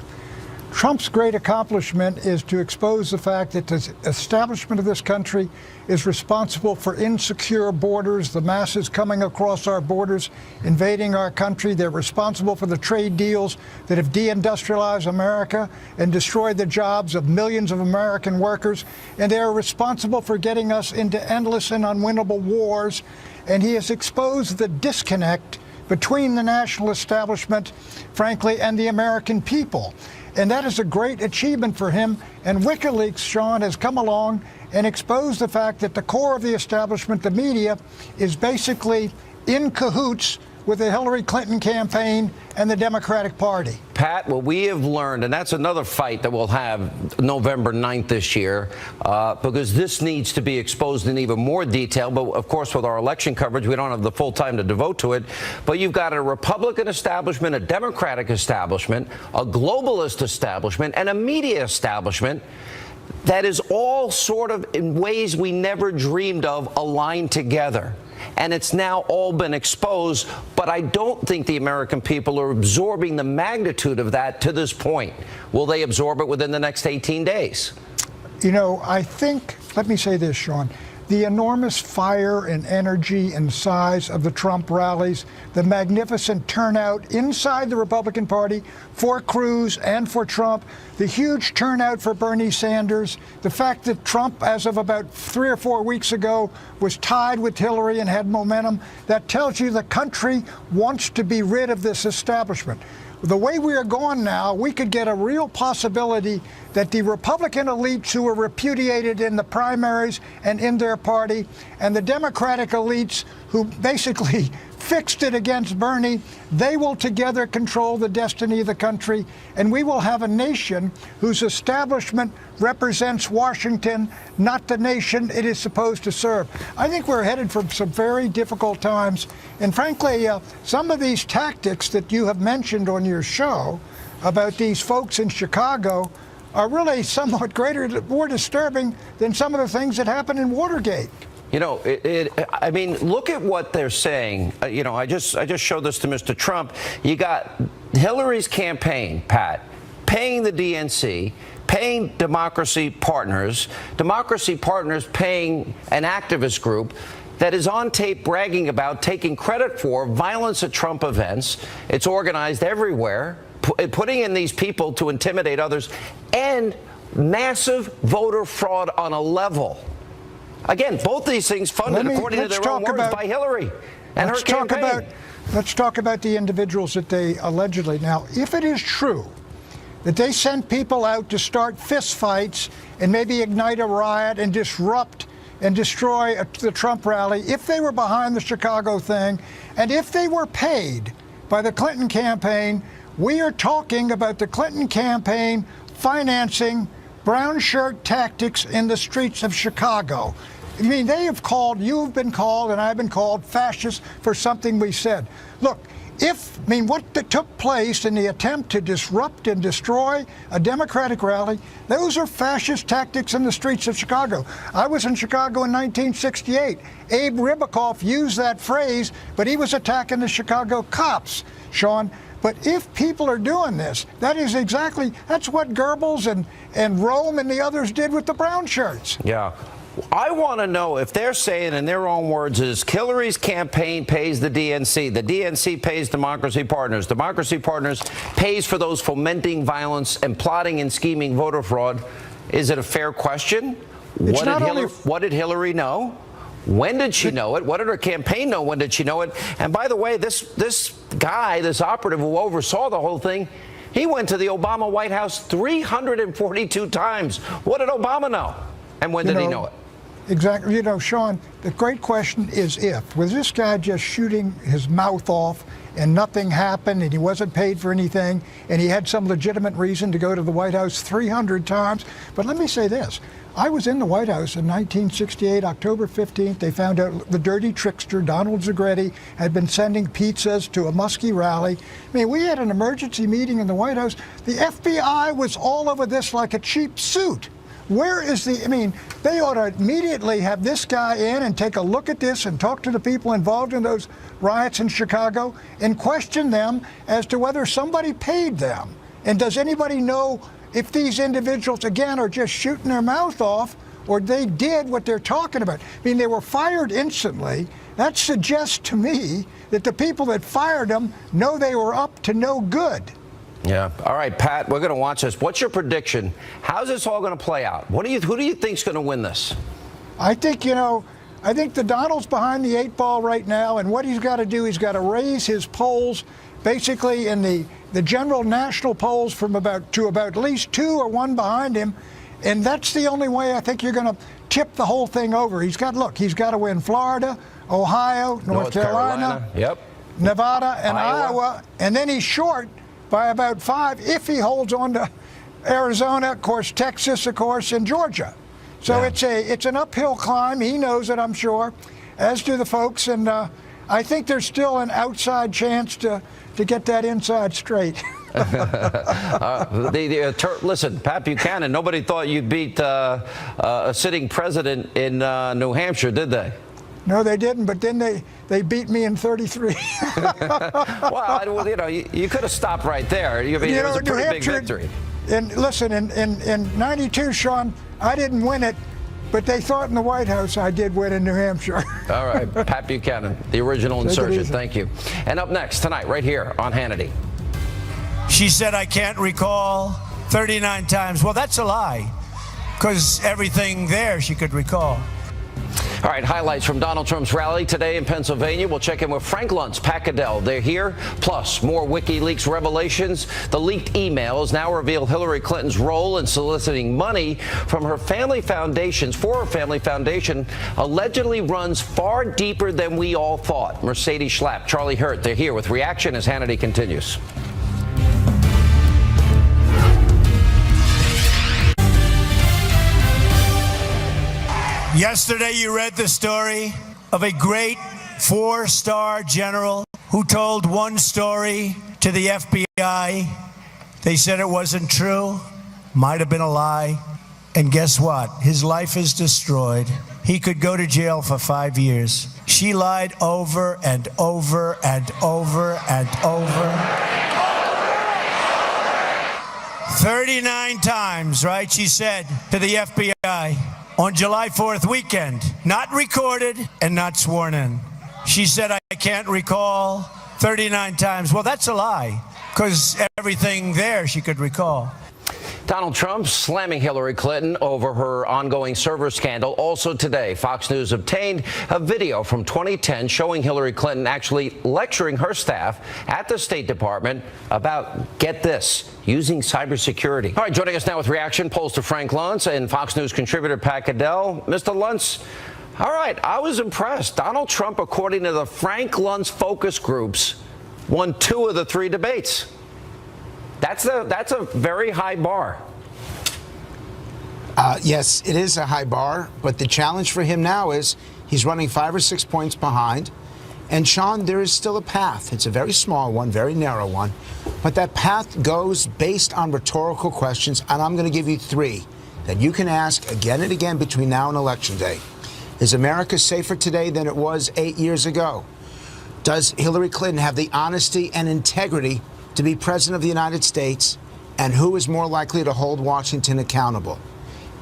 Trump's great accomplishment is to expose the fact that the establishment of this country is responsible for insecure borders, the masses coming across our borders, invading our country. They're responsible for the trade deals that have deindustrialized America and destroyed the jobs of millions of American workers. And they are responsible for getting us into endless and unwinnable wars. And he has exposed the disconnect between the national establishment, frankly, and the American people. And that is a great achievement for him. And WikiLeaks, Sean, has come along and exposed the fact that the core of the establishment, the media, is basically in cahoots with the Hillary Clinton campaign and the Democratic Party. Pat, what we have learned, and that's another fight that we'll have November 9th this year, because this needs to be exposed in even more detail. But, of course, with our election coverage, we don't have the full time to devote to it. But you've got a Republican establishment, a Democratic establishment, a globalist establishment, and a media establishment that is all sort of in ways we never dreamed of aligned together. and it's now all been exposed. But I don't think the American people are absorbing the magnitude of that to this point. Will they absorb it within the next 18 days? You know, I think, let me say this, Sean. The enormous fire and energy and size of the Trump rallies, the magnificent turnout inside the Republican Party for Cruz and for Trump, the huge turnout for Bernie Sanders, the fact that Trump, as of about 3 or 4 weeks ago, was tied with Hillary and had momentum, that tells you the country wants to be rid of this establishment. The way we are going now, we could get a real possibility that the Republican elites who were repudiated in the primaries and in their party, and the Democratic elites who basically fixed it against Bernie, they will together control the destiny of the country, and we will have a nation whose establishment represents Washington, not the nation it is supposed to serve. I think we're headed for some very difficult times, and frankly, some of these tactics that you have mentioned on your show about these folks in Chicago are really somewhat more disturbing than some of the things that happened in Watergate. You know, I mean, look at what they're saying. You know, I just showed this to Mr. Trump. You got Hillary's campaign, Pat, paying the DNC, paying Democracy Partners paying an activist group that is on tape bragging about taking credit for violence at Trump events. It's organized everywhere, putting in these people to intimidate others, and massive voter fraud on a level. Again, both these things funded, according to their own words, by Hillary and her campaign. Let's talk about the individuals that they allegedly. Now, if it is true that they sent people out to start fistfights and maybe ignite a riot and disrupt and destroy the Trump rally, if they were behind the Chicago thing, and if they were paid by the Clinton campaign, we are talking about the Clinton campaign financing brown shirt tactics in the streets of Chicago. I mean, they have called, you've been called, and I've been called fascists for something we said. Look, what took place in the attempt to disrupt and destroy a Democratic rally, those are fascist tactics in the streets of Chicago. I was in Chicago in 1968. Abe Ribicoff used that phrase, but he was attacking the Chicago cops, Sean. But if people are doing this, that's what Goebbels and Rome and the others did with the brown shirts. Yeah. I want to know if they're saying in their own words is Hillary's campaign pays the DNC pays Democracy Partners pays for those fomenting violence and plotting and scheming voter fraud. Is it a fair question? What did Hillary know? When did she know it? What did her campaign know? When did she know it? And by the way, this guy, this operative who oversaw the whole thing, he went to the Obama White House 342 times. What did Obama know? And when did he know it? Exactly. You know, Sean, the great question is if. Was this guy just shooting his mouth off and nothing happened and he wasn't paid for anything and he had some legitimate reason to go to the White House 300 times? But let me say this. I was in the White House in 1968, October 15th. They found out the dirty trickster, Donald Zagretti, had been sending pizzas to a Muskie rally. I mean, we had an emergency meeting in the White House. The FBI was all over this like a cheap suit. Where is they ought to immediately have this guy in and take a look at this and talk to the people involved in those riots in Chicago and question them as to whether somebody paid them. And does anybody know if these individuals, again, are just shooting their mouth off or they did what they're talking about? I mean, they were fired instantly. That suggests to me that the people that fired them know they were up to no good. Yeah. All right, Pat, we're going to watch this. What's your prediction? How's this all going to play out? Who do you think's going to win this? I think the Donald's behind the 8 ball right now, and what he's got to do, he's got to raise his polls basically in the general national polls from about at least 2 or 1 behind him, and that's the only way I think you're going to tip the whole thing over. He's got to win Florida, Ohio, North Carolina, Nevada, and Iowa, and then he's short by about 5 if he holds on to Arizona, of course, Texas, of course, and Georgia. So it's an uphill climb. He knows it, I'm sure, as do the folks. And I think there's still an outside chance to get that inside straight. Listen, Pat Buchanan, nobody thought you'd beat a sitting president in New Hampshire, did they? No, they didn't, but then they beat me in 33. Well, you know, you could have stopped right there. I mean, it was a pretty big victory. And listen, in 92, Sean, I didn't win it, but they thought in the White House I did win in New Hampshire. All right, Pat Buchanan, the original insurgent. Thank you. And up next tonight, right here on Hannity. She said, I can't recall 39 times. Well, that's a lie, because everything there she could recall. All right, highlights from Donald Trump's rally today in Pennsylvania. We'll check in with Frank Luntz, Pat Caddell. They're here. Plus, more WikiLeaks revelations. The leaked emails now reveal Hillary Clinton's role in soliciting money from her family foundations, for her family foundation, allegedly runs far deeper than we all thought. Mercedes Schlapp, Charlie Hurt, they're here with reaction as Hannity continues. Yesterday, you read the story of a great 4-star general who told one story to the FBI. They said it wasn't true, might have been a lie. And guess what? His life is destroyed. He could go to jail for 5 years. She lied over and over and over and over. 39 times, right? She said to the FBI. On July 4th weekend, not recorded and not sworn in. She said, I can't recall 39 times. Well, that's a lie, because everything there she could recall. Donald Trump slamming Hillary Clinton over her ongoing server scandal. Also today, Fox News obtained a video from 2010 showing Hillary Clinton actually lecturing her staff at the State Department about, get this, using cybersecurity. All right, joining us now with reaction, pollster Frank Luntz and Fox News contributor Pat Caddell. Mr. Luntz, all right, I was impressed. Donald Trump, according to the Frank Luntz focus groups, won 2 of the 3 debates. That's a very high bar. Yes, it is a high bar, but the challenge for him now is he's running 5 or 6 points behind. And Sean, there is still a path. It's a very small one, very narrow one, but that path goes based on rhetorical questions, and I'm going to give you 3 that you can ask again and again between now and Election Day. Is America safer today than it was 8 years ago? Does Hillary Clinton have the honesty and integrity to be president of the United States, and who is more likely to hold Washington accountable?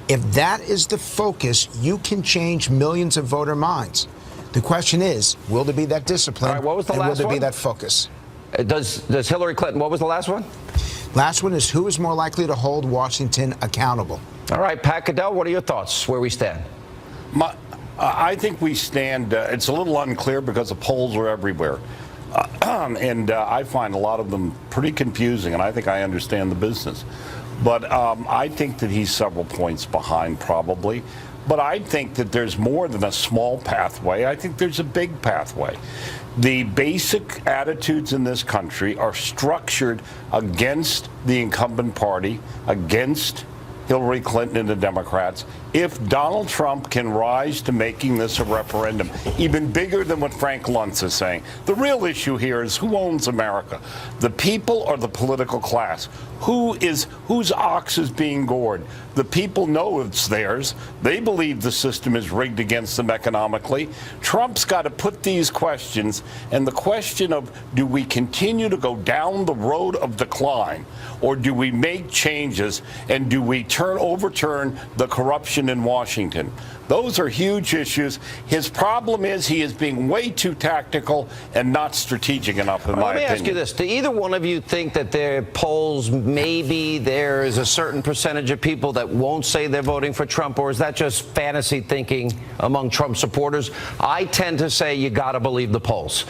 If that is the focus, you can change millions of voter minds. The question is, will there be that discipline? All right, what was the and last will there one? be that focus? Does Hillary Clinton, what was the last one? Last one is, who is more likely to hold Washington accountable? All right, Pat Caddell, what are your thoughts where we stand? I think we stand, it's a little unclear because the polls are everywhere. And I find a lot of them pretty confusing, and I think I understand the business. But I think that he's several points behind, probably. But I think that there's more than a small pathway. I think there's a big pathway. The basic attitudes in this country are structured against the incumbent party, against Hillary Clinton and the Democrats. If Donald Trump can rise to making this a referendum, even bigger than what Frank Luntz is saying, the real issue here is who owns America, the people or the political class? Whose ox is being gored? The people know it's theirs. They believe the system is rigged against them economically. Trump's got to put these questions, and the question of, do we continue to go down the road of decline, or do we make changes, and do we overturn the corruption in Washington? Those are huge issues. His problem is he is being way too tactical and not strategic enough, in my opinion. Let me ask you this. Do either one of you think that their polls, maybe there is a certain percentage of people that won't say they're voting for Trump, or is that just fantasy thinking among Trump supporters? I tend to say you got to believe the polls.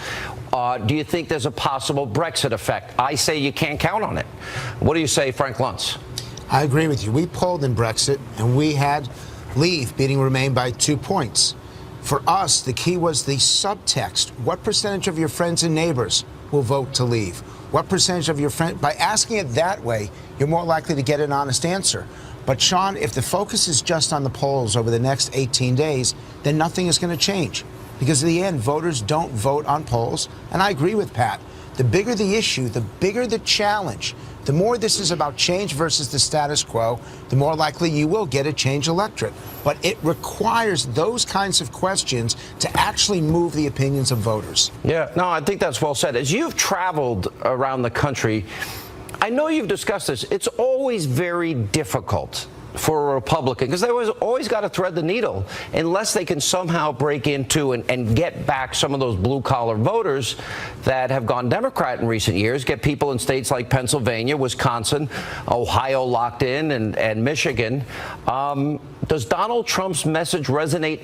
Do you think there's a possible Brexit effect? I say you can't count on it. What do you say, Frank Luntz? I agree with you. We polled in Brexit, and we had Leave beating Remain by 2 points. For us, the key was the subtext. What percentage of your friends and neighbors will vote to leave? What percentage of your friends? By asking it that way, you're more likely to get an honest answer. But Sean, if the focus is just on the polls over the next 18 days, then nothing is going to change. Because in the end, voters don't vote on polls. And I agree with Pat. The bigger the issue, the bigger the challenge The more this is about change versus the status quo, the more likely you will get a change electorate. But it requires those kinds of questions to actually move the opinions of voters. Yeah, no, I think that's well said. As you've traveled around the country, I know you've discussed this. It's always very difficult for a Republican, because they always got to thread the needle unless they can somehow break into and get back some of those blue-collar voters that have gone Democrat in recent years, get people in states like Pennsylvania, Wisconsin, Ohio locked in, and Michigan. Does Donald Trump's message resonate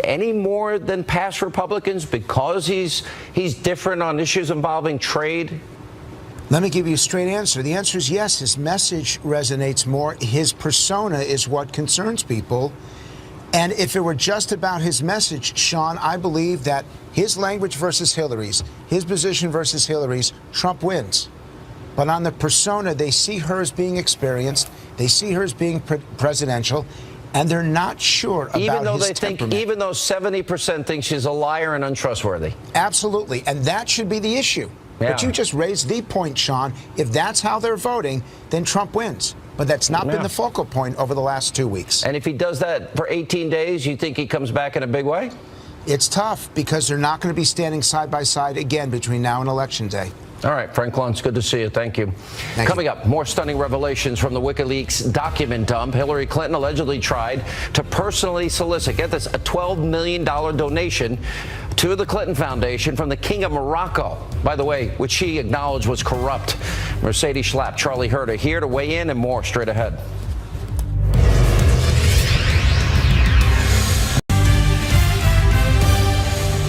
any more than past Republicans because he's different on issues involving trade? Let me give you a straight answer. The answer is yes. His message resonates more. His persona is what concerns people. And if it were just about his message, Sean, I believe that his language versus Hillary's, his position versus Hillary's, Trump wins. But on the persona, they see her as being experienced. They see her as being presidential. And they're not sure about even though his they temperament. think, even though 70% think she's a liar and untrustworthy. Absolutely. And that should be the issue. Yeah. But you just raised the point, Sean. If that's how they're voting, then Trump wins. But that's not been the focal point over the last 2 weeks. And if he does that for 18 days, you think he comes back in a big way? It's tough because they're not going to be standing side by side again between now and Election Day. All right, Frank Luntz, good to see you. Thank you. Coming up, more stunning revelations from the WikiLeaks document dump. Hillary Clinton allegedly tried to personally solicit, get this, a $12 million donation to the Clinton Foundation from the King of Morocco, by the way, which she acknowledged was corrupt. Mercedes Schlapp, Charlie Hurt are here to weigh in, and more straight ahead.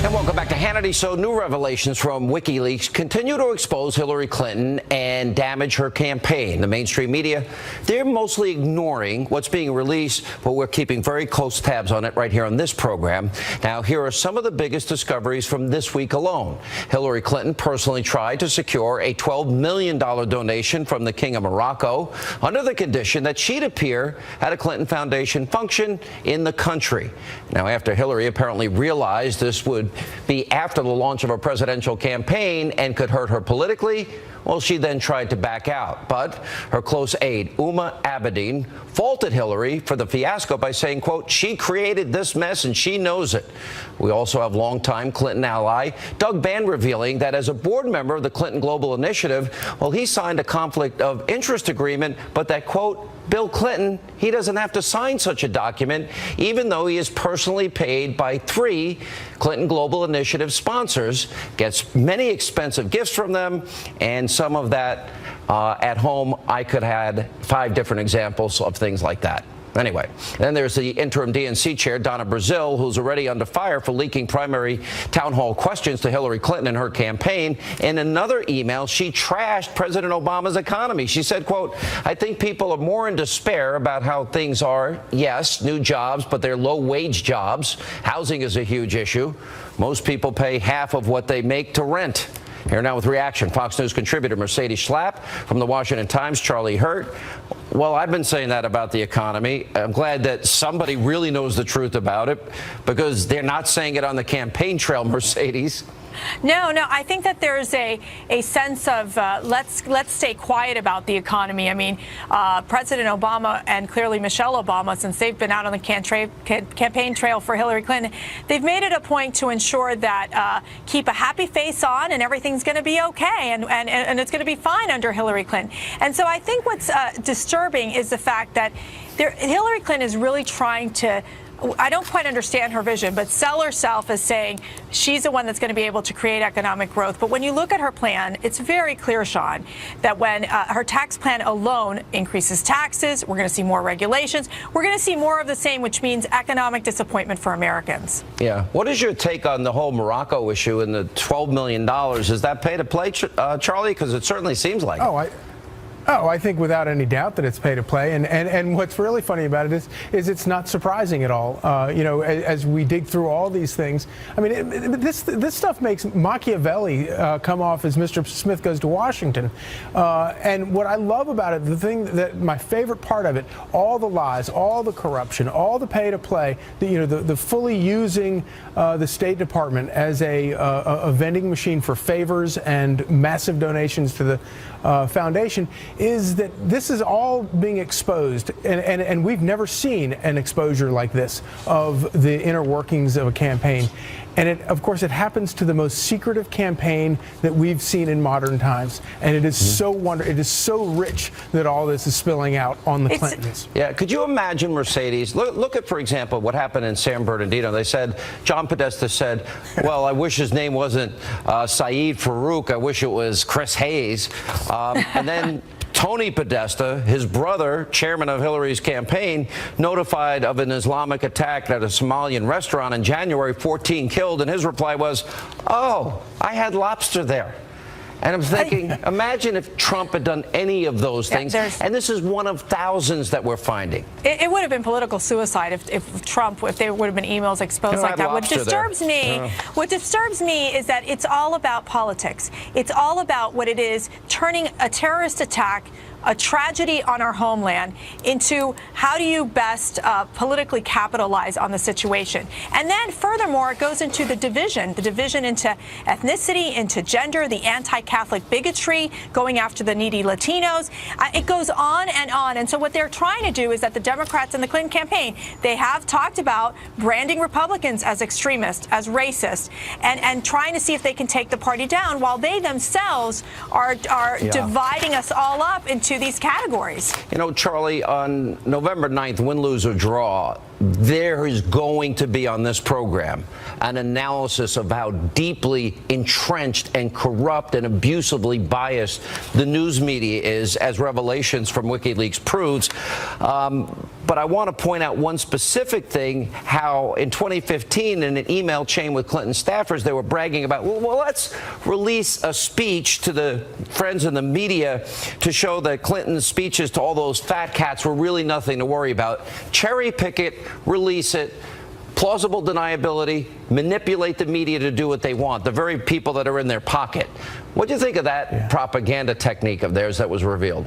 And welcome back to Hannity. So new revelations from WikiLeaks continue to expose Hillary Clinton and damage her campaign. The mainstream media, they're mostly ignoring what's being released, but we're keeping very close tabs on it right here on this program. Now, here are some of the biggest discoveries from this week alone. Hillary Clinton personally tried to secure a $12 million donation from the King of Morocco under the condition that she'd appear at a Clinton Foundation function in the country. Now, after Hillary apparently realized this would be after the launch of her presidential campaign and could hurt her politically, well, she then tried to back out. But her close aide, Huma Abedin, faulted Hillary for the fiasco by saying, quote, she created this mess and she knows it. We also have longtime Clinton ally Doug Band revealing that as a board member of the Clinton Global Initiative, well, he signed a conflict of interest agreement, but that, quote, Bill Clinton, he doesn't have to sign such a document, even though he is personally paid by 3 Clinton Global Initiative sponsors, gets many expensive gifts from them, and some of that at home. I could have had 5 different examples of things like that. Anyway, then there's the interim DNC chair, Donna Brazile, who's already under fire for leaking primary town hall questions to Hillary Clinton and her campaign. In another email, she trashed President Obama's economy. She said, quote, I think people are more in despair about how things are. Yes, new jobs, but they're low-wage jobs. Housing is a huge issue. Most people pay half of what they make to rent. Here now with reaction, Fox News contributor Mercedes Schlapp, from the Washington Times, Charlie Hurt. Well, I've been saying that about the economy. I'm glad that somebody really knows the truth about it, because they're not saying it on the campaign trail, Mercedes. No, I think that there's a sense of let's stay quiet about the economy. I mean, President Obama and clearly Michelle Obama, since they've been out on the campaign trail for Hillary Clinton, they've made it a point to ensure that keep a happy face on and everything's going to be okay and it's going to be fine under Hillary Clinton. And so I think what's disturbing is the fact that Hillary Clinton is really trying to, I don't quite understand her vision, but sell herself as saying she's the one that's going to be able to create economic growth. But when you look at her plan, it's very clear, Sean, that when her tax plan alone increases taxes, we're going to see more regulations. We're going to see more of the same, which means economic disappointment for Americans. Yeah. What is your take on the whole Morocco issue and the $12 million? Is that pay to play, Charlie? Because it certainly seems like it. Oh, I think without any doubt that it's pay to play, and what's really funny about it is it's not surprising at all. As we dig through all these things, I mean, this stuff makes Machiavelli come off as Mr. Smith Goes to Washington. And what I love about it, the thing that my favorite part of it, all the lies, all the corruption, all the pay to play, the fully using the State Department as a vending machine for favors and massive donations to the foundation, is that this is all being exposed, and we've never seen an exposure like this of the inner workings of a campaign. And of course, it happens to the most secretive campaign that we've seen in modern times. And it is so it is so rich that all this is spilling out on the Clintons. Yeah, could you imagine, Mercedes? Look at, for example, what happened in San Bernardino. They said, John Podesta said, well, I wish his name wasn't Saeed Farouk. I wish it was Chris Hayes. And then Tony Podesta, his brother, chairman of Hillary's campaign, notified of an Islamic attack at a Somalian restaurant in January, 14 killed, and his reply was, oh, I had lobster there. And I'm thinking, imagine if Trump had done any of those things. And this is one of thousands that we're finding. It would have been political suicide if there would have been emails exposed like that. What disturbs me is that it's all about politics. It's all about what it is, turning a terrorist attack, a tragedy on our homeland, into how do you best politically capitalize on the situation. And then furthermore, it goes into the division into ethnicity, into gender, the anti-Catholic bigotry, going after the needy Latinos. It goes on and on. And so what they're trying to do is that the Democrats and the Clinton campaign, they have talked about branding Republicans as extremists, as racist, and trying to see if they can take the party down, while they themselves are dividing us all up into these categories. You know, Charlie, on November 9th, win, lose, or draw, there is going to be on this program an analysis of how deeply entrenched and corrupt and abusively biased the news media is, as revelations from WikiLeaks proves. But I want to point out one specific thing, how in 2015 in an email chain with Clinton staffers, they were bragging about, well, let's release a speech to the friends in the media to show that Clinton's speeches to all those fat cats were really nothing to worry about. Cherry pick it, release it, plausible deniability, manipulate the media to do what they want, the very people that are in their pocket. What do you think of that propaganda technique of theirs that was revealed?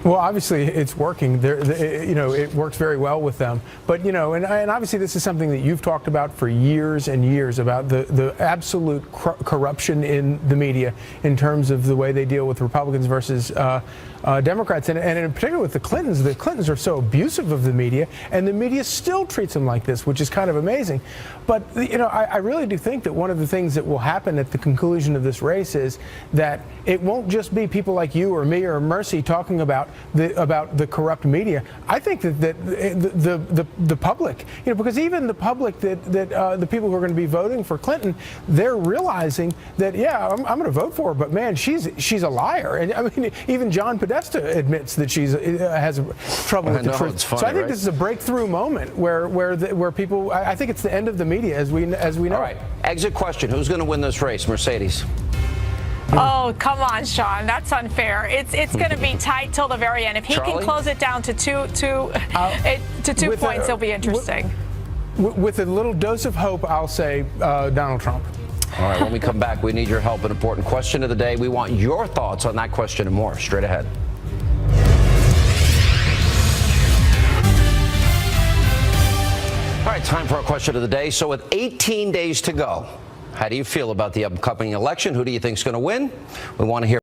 Well, obviously, it's working. It works very well with them. But, and obviously this is something that you've talked about for years and years, about the absolute corruption in the media in terms of the way they deal with Republicans versus Democrats. And in particular with the Clintons are so abusive of the media, and the media still treats them like this, which is kind of amazing. But, I really do think that one of the things that will happen at the conclusion of this race is that it won't just be people like you or me or Mercy talking about the corrupt media. I think that the public, because even the public that the people who are going to be voting for Clinton, they're realizing that, I'm going to vote for her, but man, she's a liar. And I mean, even John Podesta admits that she has trouble with the truth. Funny, so I think this is a breakthrough moment where people, I think it's the end of the media as we know. All right, exit question: who's going to win this race, Mercedes? Oh, come on, Sean. That's unfair. It's going to be tight till the very end. If he can close it down to two points, it'll be interesting. With a little dose of hope, I'll say Donald Trump. All right, when we come back, we need your help. An important question of the day. We want your thoughts on that question and more. Straight ahead. All right, time for our question of the day. So with 18 days to go, how do you feel about the upcoming election? Who do you think is going to win? We want to hear